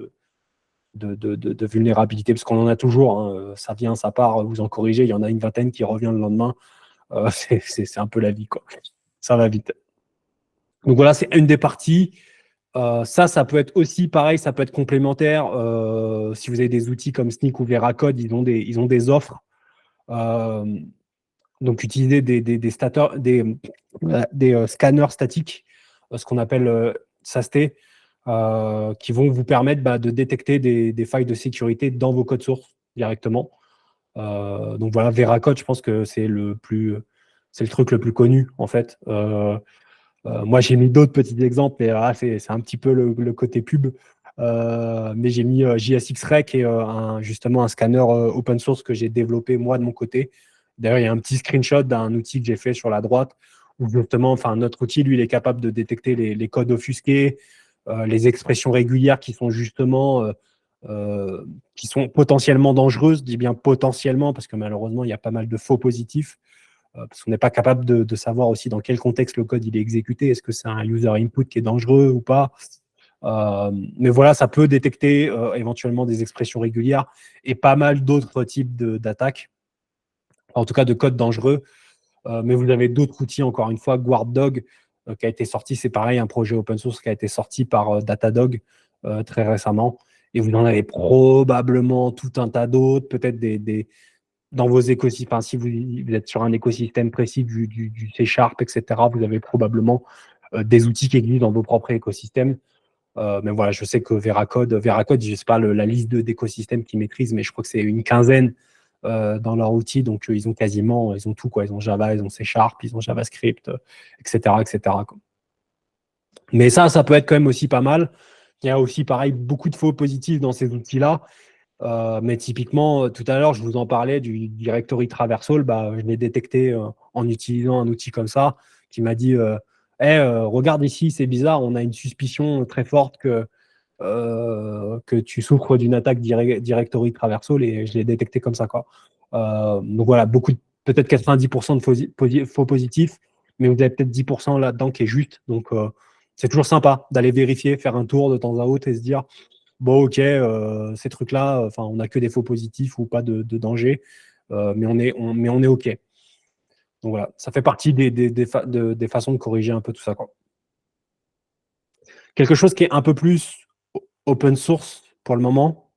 de vulnérabilité, parce qu'on en a toujours, hein. Ça vient, ça part, vous en corrigez, il y en a une vingtaine qui revient le lendemain. C'est un peu la vie, quoi. Ça va vite. Donc voilà, c'est une des parties. Ça peut être aussi pareil, ça peut être complémentaire. Si vous avez des outils comme Snyk ou Veracode, ils ont des offres. Euh, donc utiliser des scanners statiques, ce qu'on appelle SAST, qui vont vous permettre de détecter des failles de sécurité dans vos codes sources directement. Donc voilà, Veracode, je pense que c'est le truc le plus connu en fait. Moi, j'ai mis d'autres petits exemples, mais c'est un petit peu le côté pub. Mais j'ai mis JSX-Rec, qui est justement un scanner open source que j'ai développé moi de mon côté. D'ailleurs, il y a un petit screenshot d'un outil que j'ai fait sur la droite, où justement, enfin, notre outil, lui, il est capable de détecter les codes offusqués, les expressions régulières qui sont justement euh, qui sont potentiellement dangereuses. Je dis bien potentiellement parce que malheureusement, il y a pas mal de faux positifs. Parce qu'on n'est pas capable de savoir aussi dans quel contexte le code il est exécuté. Est-ce que c'est un user input qui est dangereux ou pas? Mais voilà, ça peut détecter éventuellement des expressions régulières et pas mal d'autres types d'attaques, en tout cas de codes dangereux. Mais vous avez d'autres outils, encore une fois, GuardDog, qui a été sorti, c'est pareil, un projet open source qui a été sorti par Datadog très récemment. Et vous en avez probablement tout un tas d'autres, peut-être dans vos écosystèmes, enfin, si vous êtes sur un écosystème précis du C Sharp, etc., vous avez probablement des outils qui existent dans vos propres écosystèmes. Mais voilà, je sais que Veracode, je ne sais pas la liste d'écosystèmes qu'ils maîtrisent, mais je crois que c'est une quinzaine dans leur outil. Donc, ils ont tout, quoi. Ils ont Java, ils ont C Sharp, ils ont JavaScript, etc., etc., quoi. Mais ça peut être quand même aussi pas mal. Il y a aussi, pareil, beaucoup de faux positifs dans ces outils-là. Mais typiquement, tout à l'heure, je vous en parlais du directory traversal. Bah, je l'ai détecté en utilisant un outil comme ça qui m'a dit hey, regarde ici, c'est bizarre, on a une suspicion très forte que tu souffres d'une attaque directory traversal et je l'ai détecté comme ça, quoi. Donc voilà, peut-être 90% de faux positifs, mais vous avez peut-être 10% là-dedans qui est juste. Donc c'est toujours sympa d'aller vérifier, faire un tour de temps à autre et se dire bon, ok, ces trucs-là, enfin, on n'a que des faux positifs ou pas de danger, mais on est ok. Donc voilà, ça fait partie des façons de corriger un peu tout ça, quoi. Quelque chose qui est un peu plus open source pour le moment,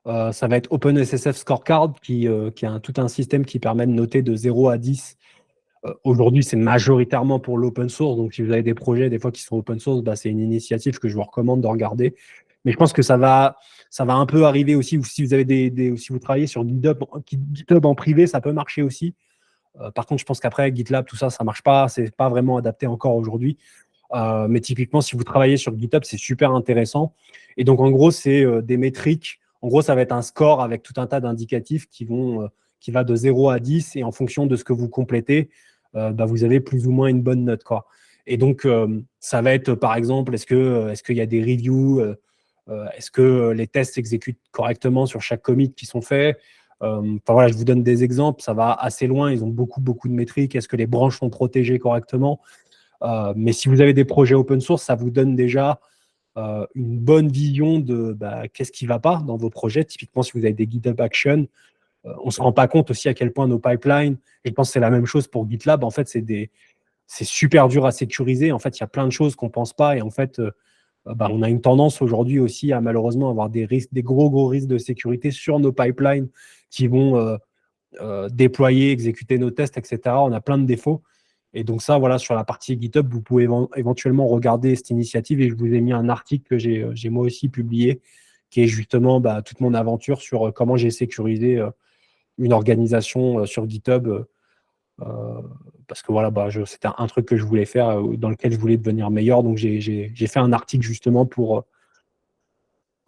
ça va être OpenSSF Scorecard, qui a tout un système qui permet de noter de 0 à 10. Aujourd'hui, c'est majoritairement pour l'open source. Donc, si vous avez des projets, des fois, qui sont open source, bah, c'est une initiative que je vous recommande de regarder. Mais je pense que ça va un peu arriver aussi, ou si vous avez si vous travaillez sur GitHub en privé, ça peut marcher aussi. Par contre, je pense qu'après, GitLab, tout ça, ça marche pas. C'est pas vraiment adapté encore aujourd'hui. Mais typiquement, si vous travaillez sur GitHub, c'est super intéressant. Et donc, en gros, c'est des métriques. En gros, ça va être un score avec tout un tas d'indicatifs qui va de 0 à 10. Et en fonction de ce que vous complétez, bah, vous avez plus ou moins une bonne note, quoi. Et donc, ça va être, par exemple, est-ce qu'il y a des reviews, est-ce que les tests s'exécutent correctement sur chaque commit qui sont faits. Enfin, voilà, je vous donne des exemples, ça va assez loin, ils ont beaucoup de métriques. Est-ce que les branches sont protégées correctement? Mais si vous avez des projets open source, ça vous donne déjà une bonne vision de qu'est-ce qui ne va pas dans vos projets. Typiquement, si vous avez des GitHub Actions, on ne se rend pas compte aussi à quel point nos pipelines, et je pense que c'est la même chose pour GitLab, en fait, c'est super dur à sécuriser. En fait, il y a plein de choses qu'on ne pense pas. Et en fait, on a une tendance aujourd'hui aussi à malheureusement avoir des risques, des gros risques de sécurité sur nos pipelines qui vont déployer, exécuter nos tests, etc. On a plein de défauts. Et donc ça, voilà, sur la partie GitHub, vous pouvez éventuellement regarder cette initiative et je vous ai mis un article que j'ai moi aussi publié qui est justement toute mon aventure sur comment j'ai sécurisé une organisation sur GitHub euh, parce que voilà, c'était un truc que je voulais faire dans lequel je voulais devenir meilleur. Donc j'ai fait un article justement pour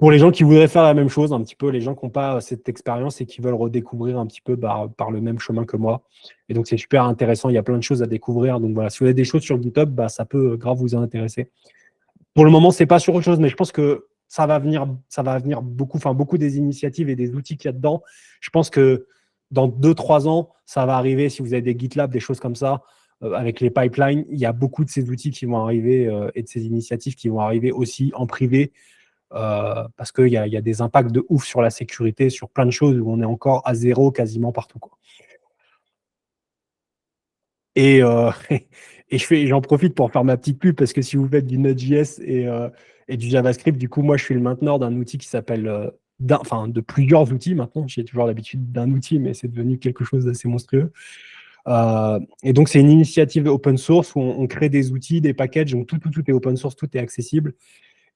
les gens qui voudraient faire la même chose, un petit peu les gens qui n'ont pas cette expérience et qui veulent redécouvrir un petit peu par le même chemin que moi. Et donc, c'est super intéressant. Il y a plein de choses à découvrir. Donc, voilà, si vous avez des choses sur GitHub, ça peut grave vous intéresser. Pour le moment, c'est pas sur autre chose, mais je pense que ça va venir beaucoup, enfin, beaucoup des initiatives et des outils qu'il y a dedans. Je pense que dans 2-3 ans, ça va arriver. Si vous avez des GitLab, des choses comme ça, avec les pipelines, il y a beaucoup de ces outils qui vont arriver et de ces initiatives qui vont arriver aussi en privé parce qu'il y a des impacts de ouf sur la sécurité, sur plein de choses où on est encore à zéro quasiment partout, quoi. Et, j'en profite pour faire ma petite pub parce que si vous faites du Node.js et du JavaScript, du coup, moi, je suis le mainteneur d'un outil qui s'appelle, de plusieurs outils maintenant. J'ai toujours l'habitude d'un outil, mais c'est devenu quelque chose d'assez monstrueux. Et donc, c'est une initiative open source où on crée des outils, des packages, donc tout est open source, tout est accessible.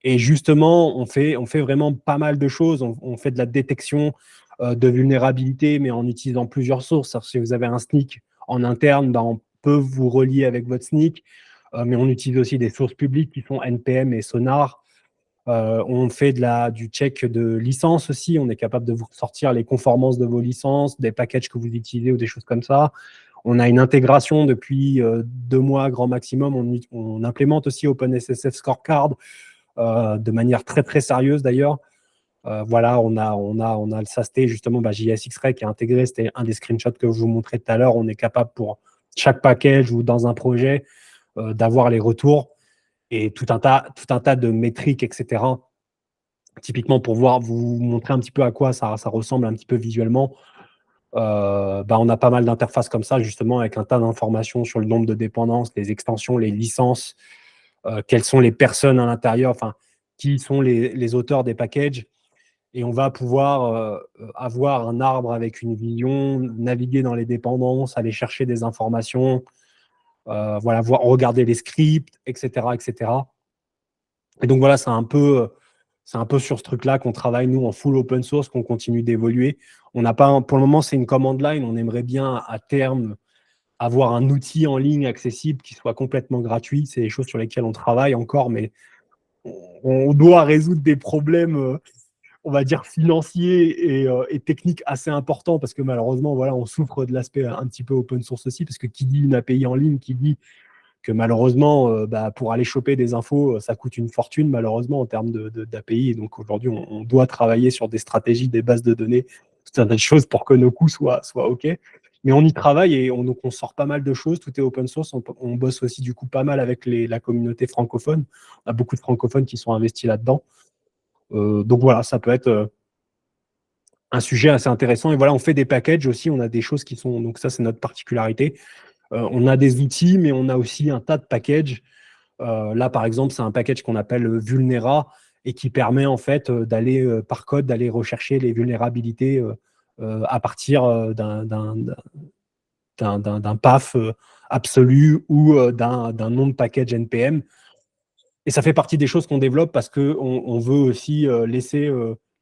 Et justement, on fait vraiment pas mal de choses. On fait de la détection de vulnérabilité, mais en utilisant plusieurs sources. Alors, si vous avez un SNIC en interne, on peut vous relier avec votre SNIC, mais on utilise aussi des sources publiques qui sont NPM et Sonar. On fait du check de licence aussi. On est capable de vous sortir les conformances de vos licences, des packages que vous utilisez ou des choses comme ça. On a une intégration depuis 2 mois grand maximum. On implémente aussi OpenSSF Scorecard de manière très sérieuse d'ailleurs. Voilà, on a le SAST, justement, JS X-Ray qui est intégré. C'était un des screenshots que je vous montrais tout à l'heure. On est capable pour chaque package ou dans un projet d'avoir les retours et tout un tas de métriques, etc. Typiquement, pour vous montrer un petit peu à quoi ça ressemble un petit peu visuellement, on a pas mal d'interfaces comme ça, justement, avec un tas d'informations sur le nombre de dépendances, les extensions, les licences, quelles sont les personnes à l'intérieur, enfin, qui sont les auteurs des packages. Et on va pouvoir avoir un arbre avec une vision, naviguer dans les dépendances, aller chercher des informations, voilà, regarder les scripts, etc., etc. Et donc voilà, c'est un peu sur ce truc-là qu'on travaille, nous, en full open source, qu'on continue d'évoluer. On n'a pas, pour le moment, c'est une command line. On aimerait bien, à terme, avoir un outil en ligne accessible qui soit complètement gratuit. C'est des choses sur lesquelles on travaille encore, mais on doit résoudre des problèmes, on va dire, financiers et techniques assez importants, parce que malheureusement, voilà, on souffre de l'aspect un petit peu open source aussi, parce que qui dit une API en ligne, qui dit que malheureusement, pour aller choper des infos, ça coûte une fortune, malheureusement, en termes d'API. Et donc aujourd'hui, on doit travailler sur des stratégies, des bases de données, tout un tas de choses pour que nos coûts soient OK. Mais on y travaille et donc on sort pas mal de choses. Tout est open source. On bosse aussi du coup pas mal avec la communauté francophone. On a beaucoup de francophones qui sont investis là-dedans. Donc voilà, ça peut être un sujet assez intéressant. Et voilà, on fait des packages aussi. On a des choses qui sont. Donc ça, c'est notre particularité. On a des outils, mais on a aussi un tas de packages. Là, par exemple, c'est un package qu'on appelle Vulnera et qui permet en fait d'aller par code, d'aller rechercher les vulnérabilités à partir d'un PAF absolu ou d'un nom de package NPM. Et ça fait partie des choses qu'on développe parce qu'on veut aussi laisser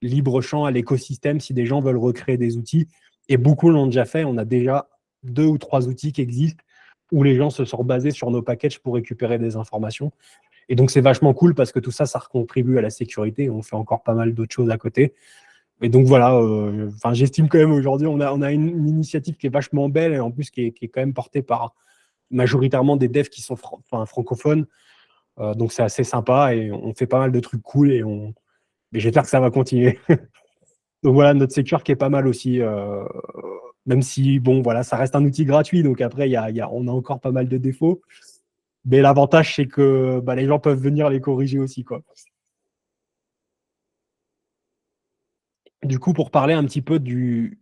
libre champ à l'écosystème si des gens veulent recréer des outils. Et beaucoup l'ont déjà fait. On a déjà 2 ou 3 outils qui existent où les gens se sont basés sur nos packages pour récupérer des informations. Et donc, c'est vachement cool parce que tout ça, ça contribue à la sécurité. On fait encore pas mal d'autres choses à côté. Et donc, voilà, j'estime quand même aujourd'hui, on a une initiative qui est vachement belle et en plus qui est quand même portée par majoritairement des devs qui sont francophones. Donc, c'est assez sympa et on fait pas mal de trucs cool et j'espère que ça va continuer. Donc, voilà, notre secure qui est pas mal aussi. Même si, bon, voilà, ça reste un outil gratuit. Donc, après, on a encore pas mal de défauts. Mais l'avantage, c'est que les gens peuvent venir les corriger aussi, quoi. Du coup, pour parler un petit peu du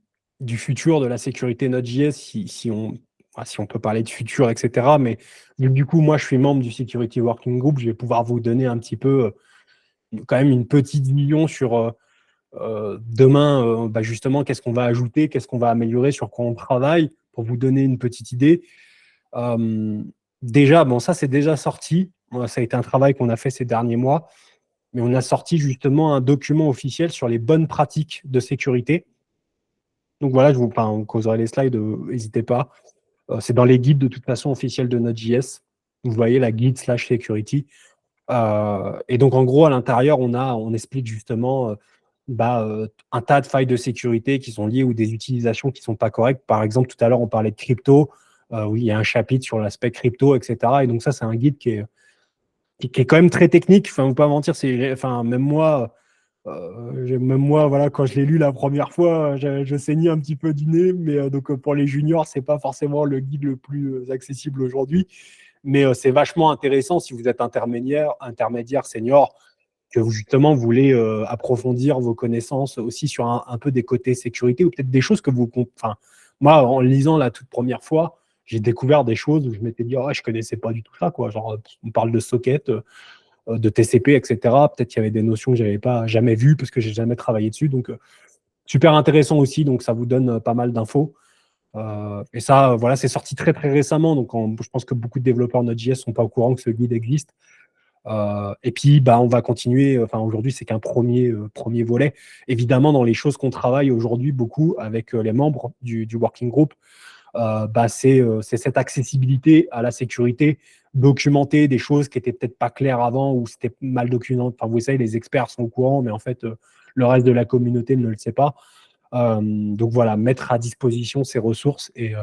futur de la sécurité Node.js, si on peut parler de futur, etc. Mais du coup, moi, je suis membre du Security Working Group. Je vais pouvoir vous donner un petit peu, quand même, une petite vision sur demain, justement, qu'est-ce qu'on va ajouter, qu'est-ce qu'on va améliorer, sur quoi on travaille, pour vous donner une petite idée. Déjà, bon, ça, c'est déjà sorti. Ça a été un travail qu'on a fait ces derniers mois. Mais on a sorti justement un document officiel sur les bonnes pratiques de sécurité. Donc voilà, on causerai les slides, n'hésitez pas. C'est dans les guides de toute façon officiels de Node.js. Vous voyez la guide /security. Et donc en gros, à l'intérieur, on explique justement un tas de failles de sécurité qui sont liées ou des utilisations qui ne sont pas correctes. Par exemple, tout à l'heure, on parlait de crypto. Oui, il y a un chapitre sur l'aspect crypto, etc. Et donc ça, c'est un guide qui est quand même très technique. Enfin, faut pas mentir, même moi, voilà, quand je l'ai lu la première fois, je saignais un petit peu du nez. Mais donc pour les juniors, c'est pas forcément le guide le plus accessible aujourd'hui. Mais c'est vachement intéressant si vous êtes intermédiaire, senior, que vous justement voulez approfondir vos connaissances aussi sur un peu des côtés sécurité ou peut-être des choses que enfin, moi, en lisant la toute première fois, j'ai découvert des choses où je m'étais dit, je connaissais pas du tout ça, quoi. Genre, on parle de socket, de TCP, etc. Peut-être qu'il y avait des notions que j'avais pas jamais vues parce que j'ai jamais travaillé dessus. Donc, super intéressant aussi. Donc, ça vous donne pas mal d'infos. Et ça, voilà, c'est sorti très très récemment. Donc, je pense que beaucoup de développeurs Node.js sont pas au courant que ce guide existe. Et puis, on va continuer. Enfin, aujourd'hui, c'est qu'un premier volet. Évidemment, dans les choses qu'on travaille aujourd'hui beaucoup avec les membres du working group, c'est cette accessibilité à la sécurité, documenter des choses qui étaient peut-être pas claires avant ou c'était mal documenté. Enfin, vous savez, les experts sont au courant, mais en fait, le reste de la communauté ne le sait pas. Donc voilà, mettre à disposition ces ressources et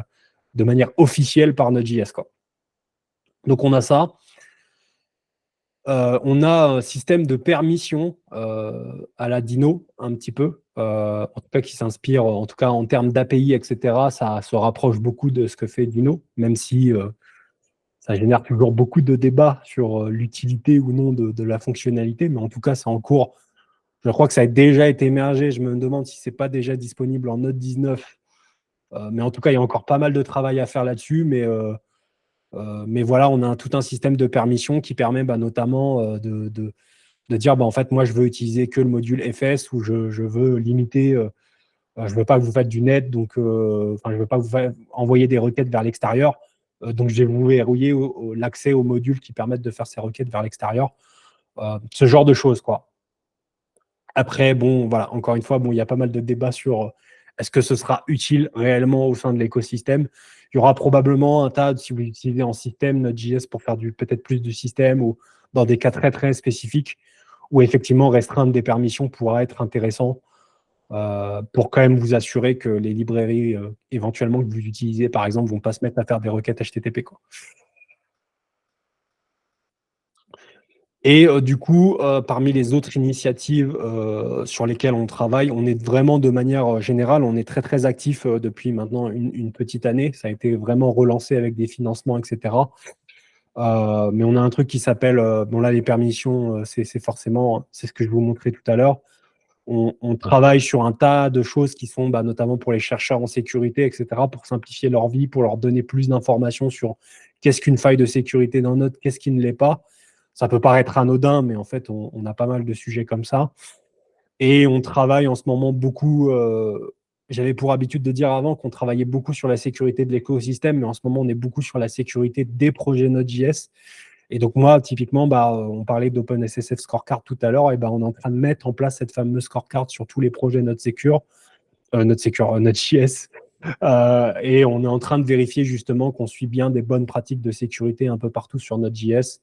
de manière officielle par Node.js, quoi. Donc on a ça. On a un système de permission à la Dino, un petit peu, en tout cas qui s'inspire, en tout cas en termes d'API, etc. Ça se rapproche beaucoup de ce que fait Dino, même si ça génère toujours beaucoup de débats sur l'utilité ou non de la fonctionnalité, mais en tout cas, c'est en cours. Je crois que ça a déjà été émergé. Je me demande si c'est pas déjà disponible en Node 19. Mais en tout cas, il y a encore pas mal de travail à faire là-dessus. Mais voilà, on a tout un système de permission qui permet notamment de dire, en fait, moi, je veux utiliser que le module FS ou je veux limiter, je veux pas que vous faites du net, donc je veux pas que vous envoyer des requêtes vers l'extérieur. Donc, je vais vous verrouiller l'accès aux modules qui permettent de faire ces requêtes vers l'extérieur. Ce genre de choses, quoi. Après, bon, voilà, encore une fois, bon, il y a pas mal de débats sur est-ce que ce sera utile réellement au sein de l'écosystème. Il y aura probablement un tas, si vous l'utilisez en système, Node.js pour faire peut-être plus du système ou dans des cas très très spécifiques, où effectivement restreindre des permissions pourra être intéressant pour quand même vous assurer que les librairies éventuellement que vous utilisez, par exemple, ne vont pas se mettre à faire des requêtes HTTP, quoi. Et du coup, parmi les autres initiatives sur lesquelles on travaille, on est vraiment de manière générale, on est très très actif depuis maintenant une petite année. Ça a été vraiment relancé avec des financements, etc. Mais on a un truc qui s'appelle, bon là les permissions, c'est forcément, c'est ce que je vous montrais tout à l'heure. On travaille sur un tas de choses qui sont notamment pour les chercheurs en sécurité, etc., pour simplifier leur vie, pour leur donner plus d'informations sur qu'est-ce qu'une faille de sécurité d'un node, qu'est-ce qui ne l'est pas. Ça peut paraître anodin, mais en fait, on a pas mal de sujets comme ça. Et on travaille en ce moment beaucoup. J'avais pour habitude de dire avant qu'on travaillait beaucoup sur la sécurité de l'écosystème, mais en ce moment, on est beaucoup sur la sécurité des projets Node.js. Et donc, moi, typiquement, on parlait d'OpenSSF Scorecard tout à l'heure, et on est en train de mettre en place cette fameuse scorecard sur tous les projets Node.js. Et on est en train de vérifier justement qu'on suit bien des bonnes pratiques de sécurité un peu partout sur Node.js.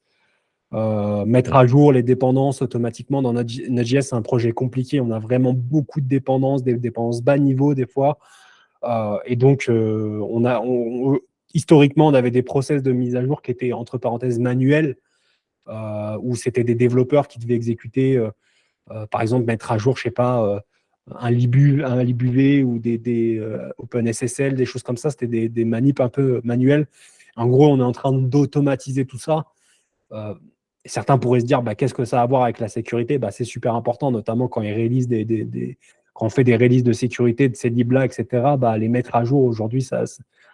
Mettre à jour les dépendances automatiquement dans Node.js, c'est un projet compliqué. On a vraiment beaucoup de dépendances, des dépendances bas niveau des fois. Et donc, historiquement, on avait des process de mise à jour qui étaient entre parenthèses manuels, où c'était des développeurs qui devaient exécuter, par exemple, mettre à jour, je sais pas, un libuv ou des OpenSSL, des choses comme ça. C'était des manips un peu manuels. En gros, on est en train d'automatiser tout ça. Certains pourraient se dire, qu'est-ce que ça a à voir avec la sécurité? C'est super important, notamment quand ils réalisent quand on fait des releases de sécurité de ces libs-là, etc. Les mettre à jour aujourd'hui,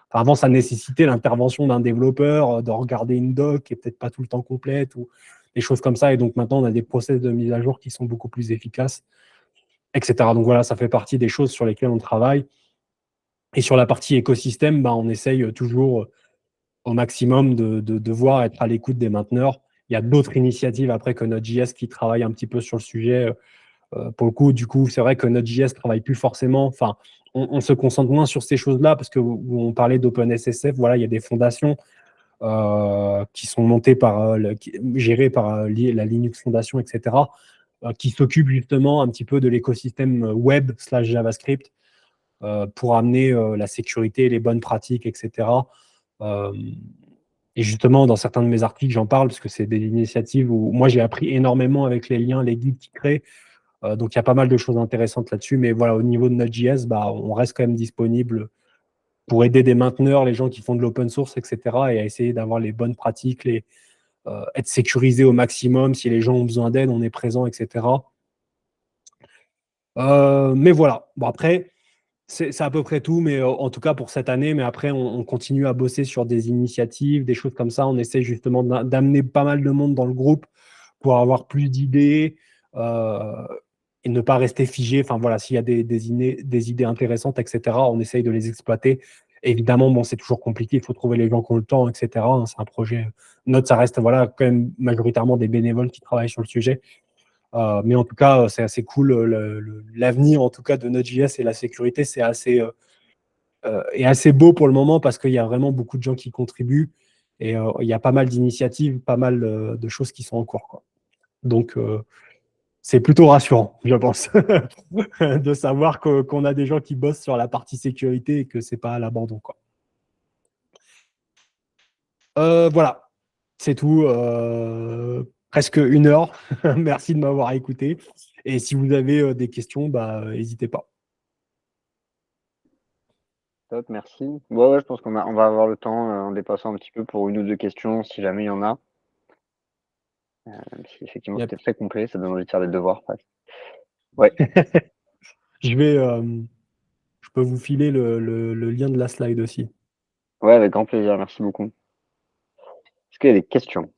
avant, ça nécessitait l'intervention d'un développeur, de regarder une doc qui est peut-être pas tout le temps complète ou des choses comme ça. Et donc maintenant, on a des process de mise à jour qui sont beaucoup plus efficaces, etc. Donc voilà, ça fait partie des choses sur lesquelles on travaille. Et sur la partie écosystème, on essaye toujours au maximum de voir, être à l'écoute des mainteneurs. Il y a d'autres initiatives après que Node.js qui travaillent un petit peu sur le sujet. Pour le coup, du coup, c'est vrai que Node.js ne travaille plus forcément. Enfin, on se concentre moins sur ces choses-là parce que où on parlait d'OpenSSF, voilà, il y a des fondations qui sont montées gérées par la Linux Foundation, etc., qui s'occupent justement un petit peu de l'écosystème web/JavaScript pour amener la sécurité, les bonnes pratiques, etc. Et justement, dans certains de mes articles, j'en parle parce que c'est des initiatives où moi, j'ai appris énormément avec les liens, les guides qu'ils créent. Donc, il y a pas mal de choses intéressantes là-dessus. Mais voilà, au niveau de Node.js, on reste quand même disponible pour aider des mainteneurs, les gens qui font de l'open source, etc. et à essayer d'avoir les bonnes pratiques, être sécurisé au maximum. Si les gens ont besoin d'aide, on est présent, etc. Mais voilà. Bon, après, c'est à peu près tout, mais en tout cas pour cette année. Mais après, on continue à bosser sur des initiatives, des choses comme ça. On essaie justement d'amener pas mal de monde dans le groupe pour avoir plus d'idées et ne pas rester figé. Enfin voilà, s'il y a des idées intéressantes, etc., on essaye de les exploiter. Évidemment, bon, c'est toujours compliqué, il faut trouver les gens qui ont le temps, etc. C'est un projet. Note, ça reste voilà, quand même majoritairement des bénévoles qui travaillent sur le sujet. Mais en tout cas, c'est assez cool. L'avenir, en tout cas, de Node.js et la sécurité, est assez beau pour le moment parce qu'il y a vraiment beaucoup de gens qui contribuent et il y a pas mal d'initiatives, pas mal de choses qui sont en cours, quoi. Donc, c'est plutôt rassurant, je pense, de savoir qu'on a des gens qui bossent sur la partie sécurité et que c'est pas à l'abandon, quoi. Voilà, c'est tout. presque 1 heure. Merci de m'avoir écouté. Et si vous avez des questions, n'hésitez pas. Top, merci. Ouais, je pense on va avoir le temps en dépassant un petit peu pour 1 ou 2 questions si jamais il y en a. Même si effectivement Yep. c'était très complet, ça donne envie de faire des devoirs presque. Ouais. Je peux vous filer le lien de la slide aussi. Ouais, avec grand plaisir, merci beaucoup. Est-ce qu'il y a des questions?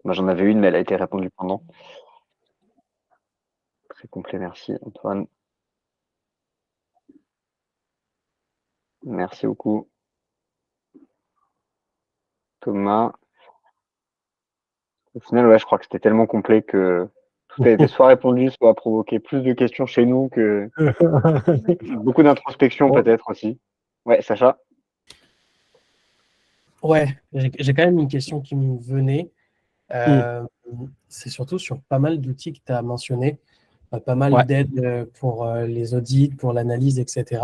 Moi, j'en avais une, mais elle a été répondue pendant. Très complet, merci Antoine. Merci beaucoup. Thomas. Au final, ouais, je crois que c'était tellement complet que tout a été soit répondu, soit provoqué plus de questions chez nous que beaucoup d'introspection Bon. peut-être aussi. Ouais, Sacha? Ouais, j'ai quand même une question qui me venait. Hmm. C'est surtout sur pas mal d'outils que tu as mentionnés, pas Ouais. mal d'aides pour les audits, pour l'analyse, etc.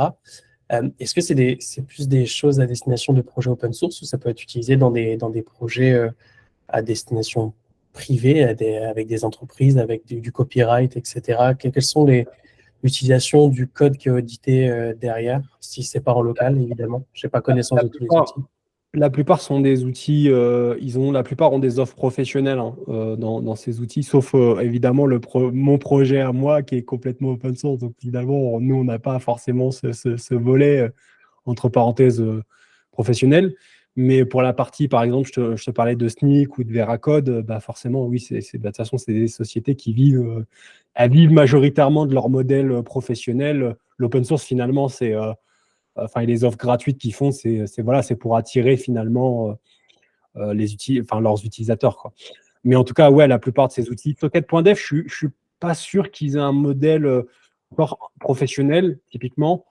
Est-ce que c'est plus des choses à destination de projets open source ou ça peut être utilisé dans des projets à destination privée, avec des entreprises, avec du copyright, etc. Quelles sont l'utilisation du code qui est audité derrière, si c'est pas en local, évidemment. Je n'ai pas connaissance La de tous les plupart, outils. la plupart sont des outils, la plupart ont des offres professionnelles hein, dans ces outils, sauf évidemment mon projet à moi qui est complètement open source. Donc évidemment, nous, on n'a pas forcément ce volet, entre parenthèses, professionnel. Mais pour la partie, par exemple, je te parlais de Snyk ou de Veracode, forcément, oui, de toute façon, c'est des sociétés qui elles vivent majoritairement de leur modèle professionnel. L'open source, finalement, enfin, les offres gratuites qu'ils font, c'est pour attirer finalement leurs utilisateurs, quoi. Mais en tout cas, ouais, la plupart de ces outils, Socket.dev, je suis pas sûr qu'ils aient un modèle professionnel, typiquement.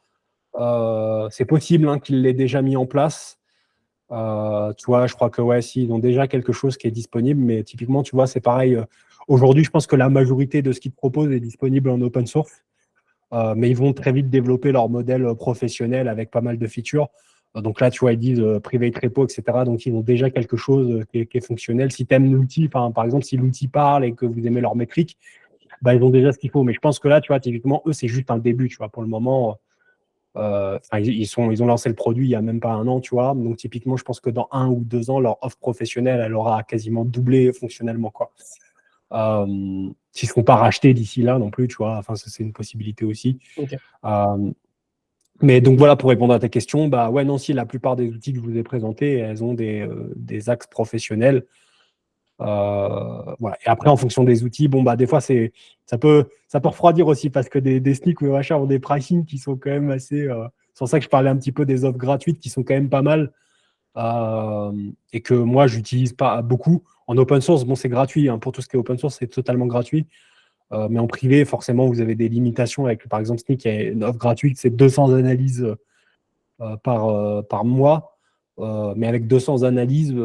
C'est possible hein, qu'ils l'aient déjà mis en place. Tu vois, je crois que ouais, si, ils ont déjà quelque chose qui est disponible, mais typiquement, tu vois, c'est pareil. Aujourd'hui, je pense que la majorité de ce qu'ils proposent est disponible en open source. Mais ils vont très vite développer leur modèle professionnel avec pas mal de features. Donc là, tu vois, ils disent private repo, etc. Donc ils ont déjà quelque chose qui est fonctionnel. Si tu aimes l'outil, par exemple, si l'outil parle et que vous aimez leur métrique, ils ont déjà ce qu'il faut. Mais je pense que là, tu vois, typiquement, eux, c'est juste un début, tu vois. Pour le moment, ils ont lancé le produit il n'y a même pas 1 an, tu vois. Donc typiquement, je pense que dans 1 ou 2 ans, leur offre professionnelle, elle aura quasiment doublé fonctionnellement, quoi. S'ils ne seront pas rachetés d'ici là non plus, tu vois. Enfin, ça, c'est une possibilité aussi. Ok. Mais donc voilà, pour répondre à ta question, ouais, non, si la plupart des outils que je vous ai présentés, elles ont des axes professionnels. Voilà. Et après, en fonction des outils, des fois, ça peut refroidir aussi parce que des Snyk ou des machins ont des pricing qui sont quand même assez. C'est pour ça que je parlais un petit peu des offres gratuites qui sont quand même pas mal et que moi, j'utilise pas beaucoup. En open source, bon, c'est gratuit. Hein, pour tout ce qui est open source, c'est totalement gratuit. Mais en privé, forcément, vous avez des limitations avec, par exemple, Snyk, qui a une offre gratuite, c'est 200 analyses par mois. Mais avec 200 analyses,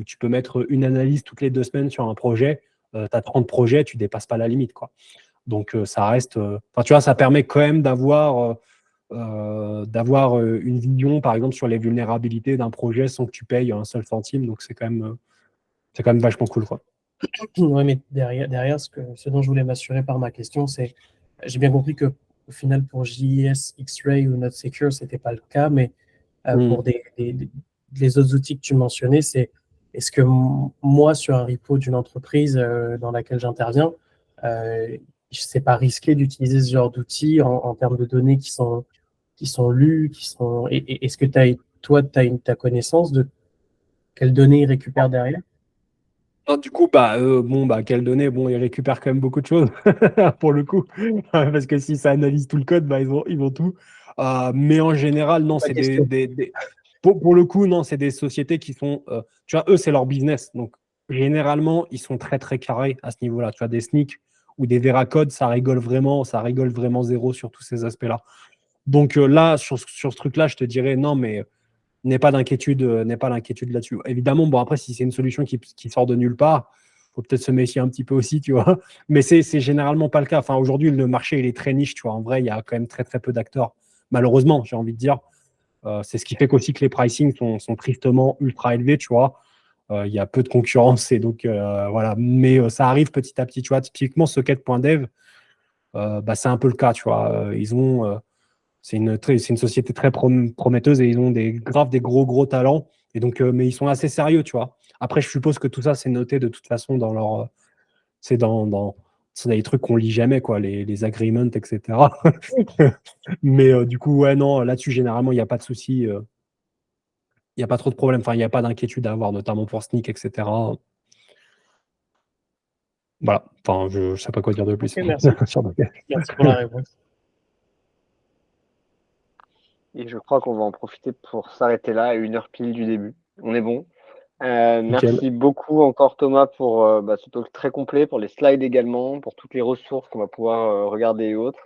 tu peux mettre une analyse toutes les 2 semaines sur un projet. Tu as 30 projets, tu ne dépasses pas la limite, quoi. Donc, ça reste. Tu vois, ça permet quand même d'avoir une vision, par exemple, sur les vulnérabilités d'un projet sans que tu payes un seul centime. Donc, c'est quand même vachement cool, quoi. Oui, mais derrière ce dont je voulais m'assurer par ma question, c'est, j'ai bien compris que au final, pour JS, X-Ray ou NotSecure, ce n'était pas le cas, mais pour les autres outils que tu mentionnais, est-ce que moi, sur un repo d'une entreprise dans laquelle j'interviens, c'est pas risqué d'utiliser ce genre d'outils en termes de données qui sont lues, est-ce que toi, tu as connaissance de quelles données ils récupèrent derrière? Non, du coup, quelles données? Bon, ils récupèrent quand même beaucoup de choses pour le coup, parce que si ça analyse tout le code, ils vont tout. Mais en général, non, Pas c'est question. pour le coup, non, c'est des sociétés qui sont, tu vois, eux, c'est leur business. Donc, généralement, ils sont très, très carrés à ce niveau-là. Tu vois, des Snyk ou des Veracode, ça rigole vraiment zéro sur tous ces aspects-là. Donc là, sur ce truc-là, je te dirais non, mais n'aie pas d'inquiétude là-dessus. Évidemment, bon, après, si c'est une solution qui sort de nulle part, il faut peut-être se méfier un petit peu aussi, tu vois. Mais c'est généralement pas le cas. Enfin, aujourd'hui, le marché, il est très niche, tu vois. En vrai, il y a quand même très, très peu d'acteurs. Malheureusement, j'ai envie de dire. C'est ce qui fait qu'aussi que les pricing sont tristement ultra élevés, tu vois. Il y a peu de concurrence et donc voilà. Mais ça arrive petit à petit, tu vois. Typiquement, Socket.dev, bah, c'est un peu le cas, tu vois. C'est une société très prometteuse et ils ont des gros talents. Et donc, mais ils sont assez sérieux, tu vois. Après, je suppose que tout ça, c'est noté de toute façon dans leur. C'est c'est des trucs qu'on lit jamais, quoi, les agreements, etc. Mais du coup, ouais, non, là-dessus, généralement, il n'y a pas de souci. Il n'y a pas trop de problème. Enfin, il n'y a pas d'inquiétude à avoir, notamment pour Sneak, etc. Voilà. Enfin, je ne sais pas quoi dire de plus. Ok, merci. Sur Docker. Merci pour la réponse. Et je crois qu'on va en profiter pour s'arrêter là à 1 heure pile du début. On est bon. Nickel. Merci beaucoup encore Thomas pour ce talk très complet, pour les slides également, pour toutes les ressources qu'on va pouvoir regarder et autres.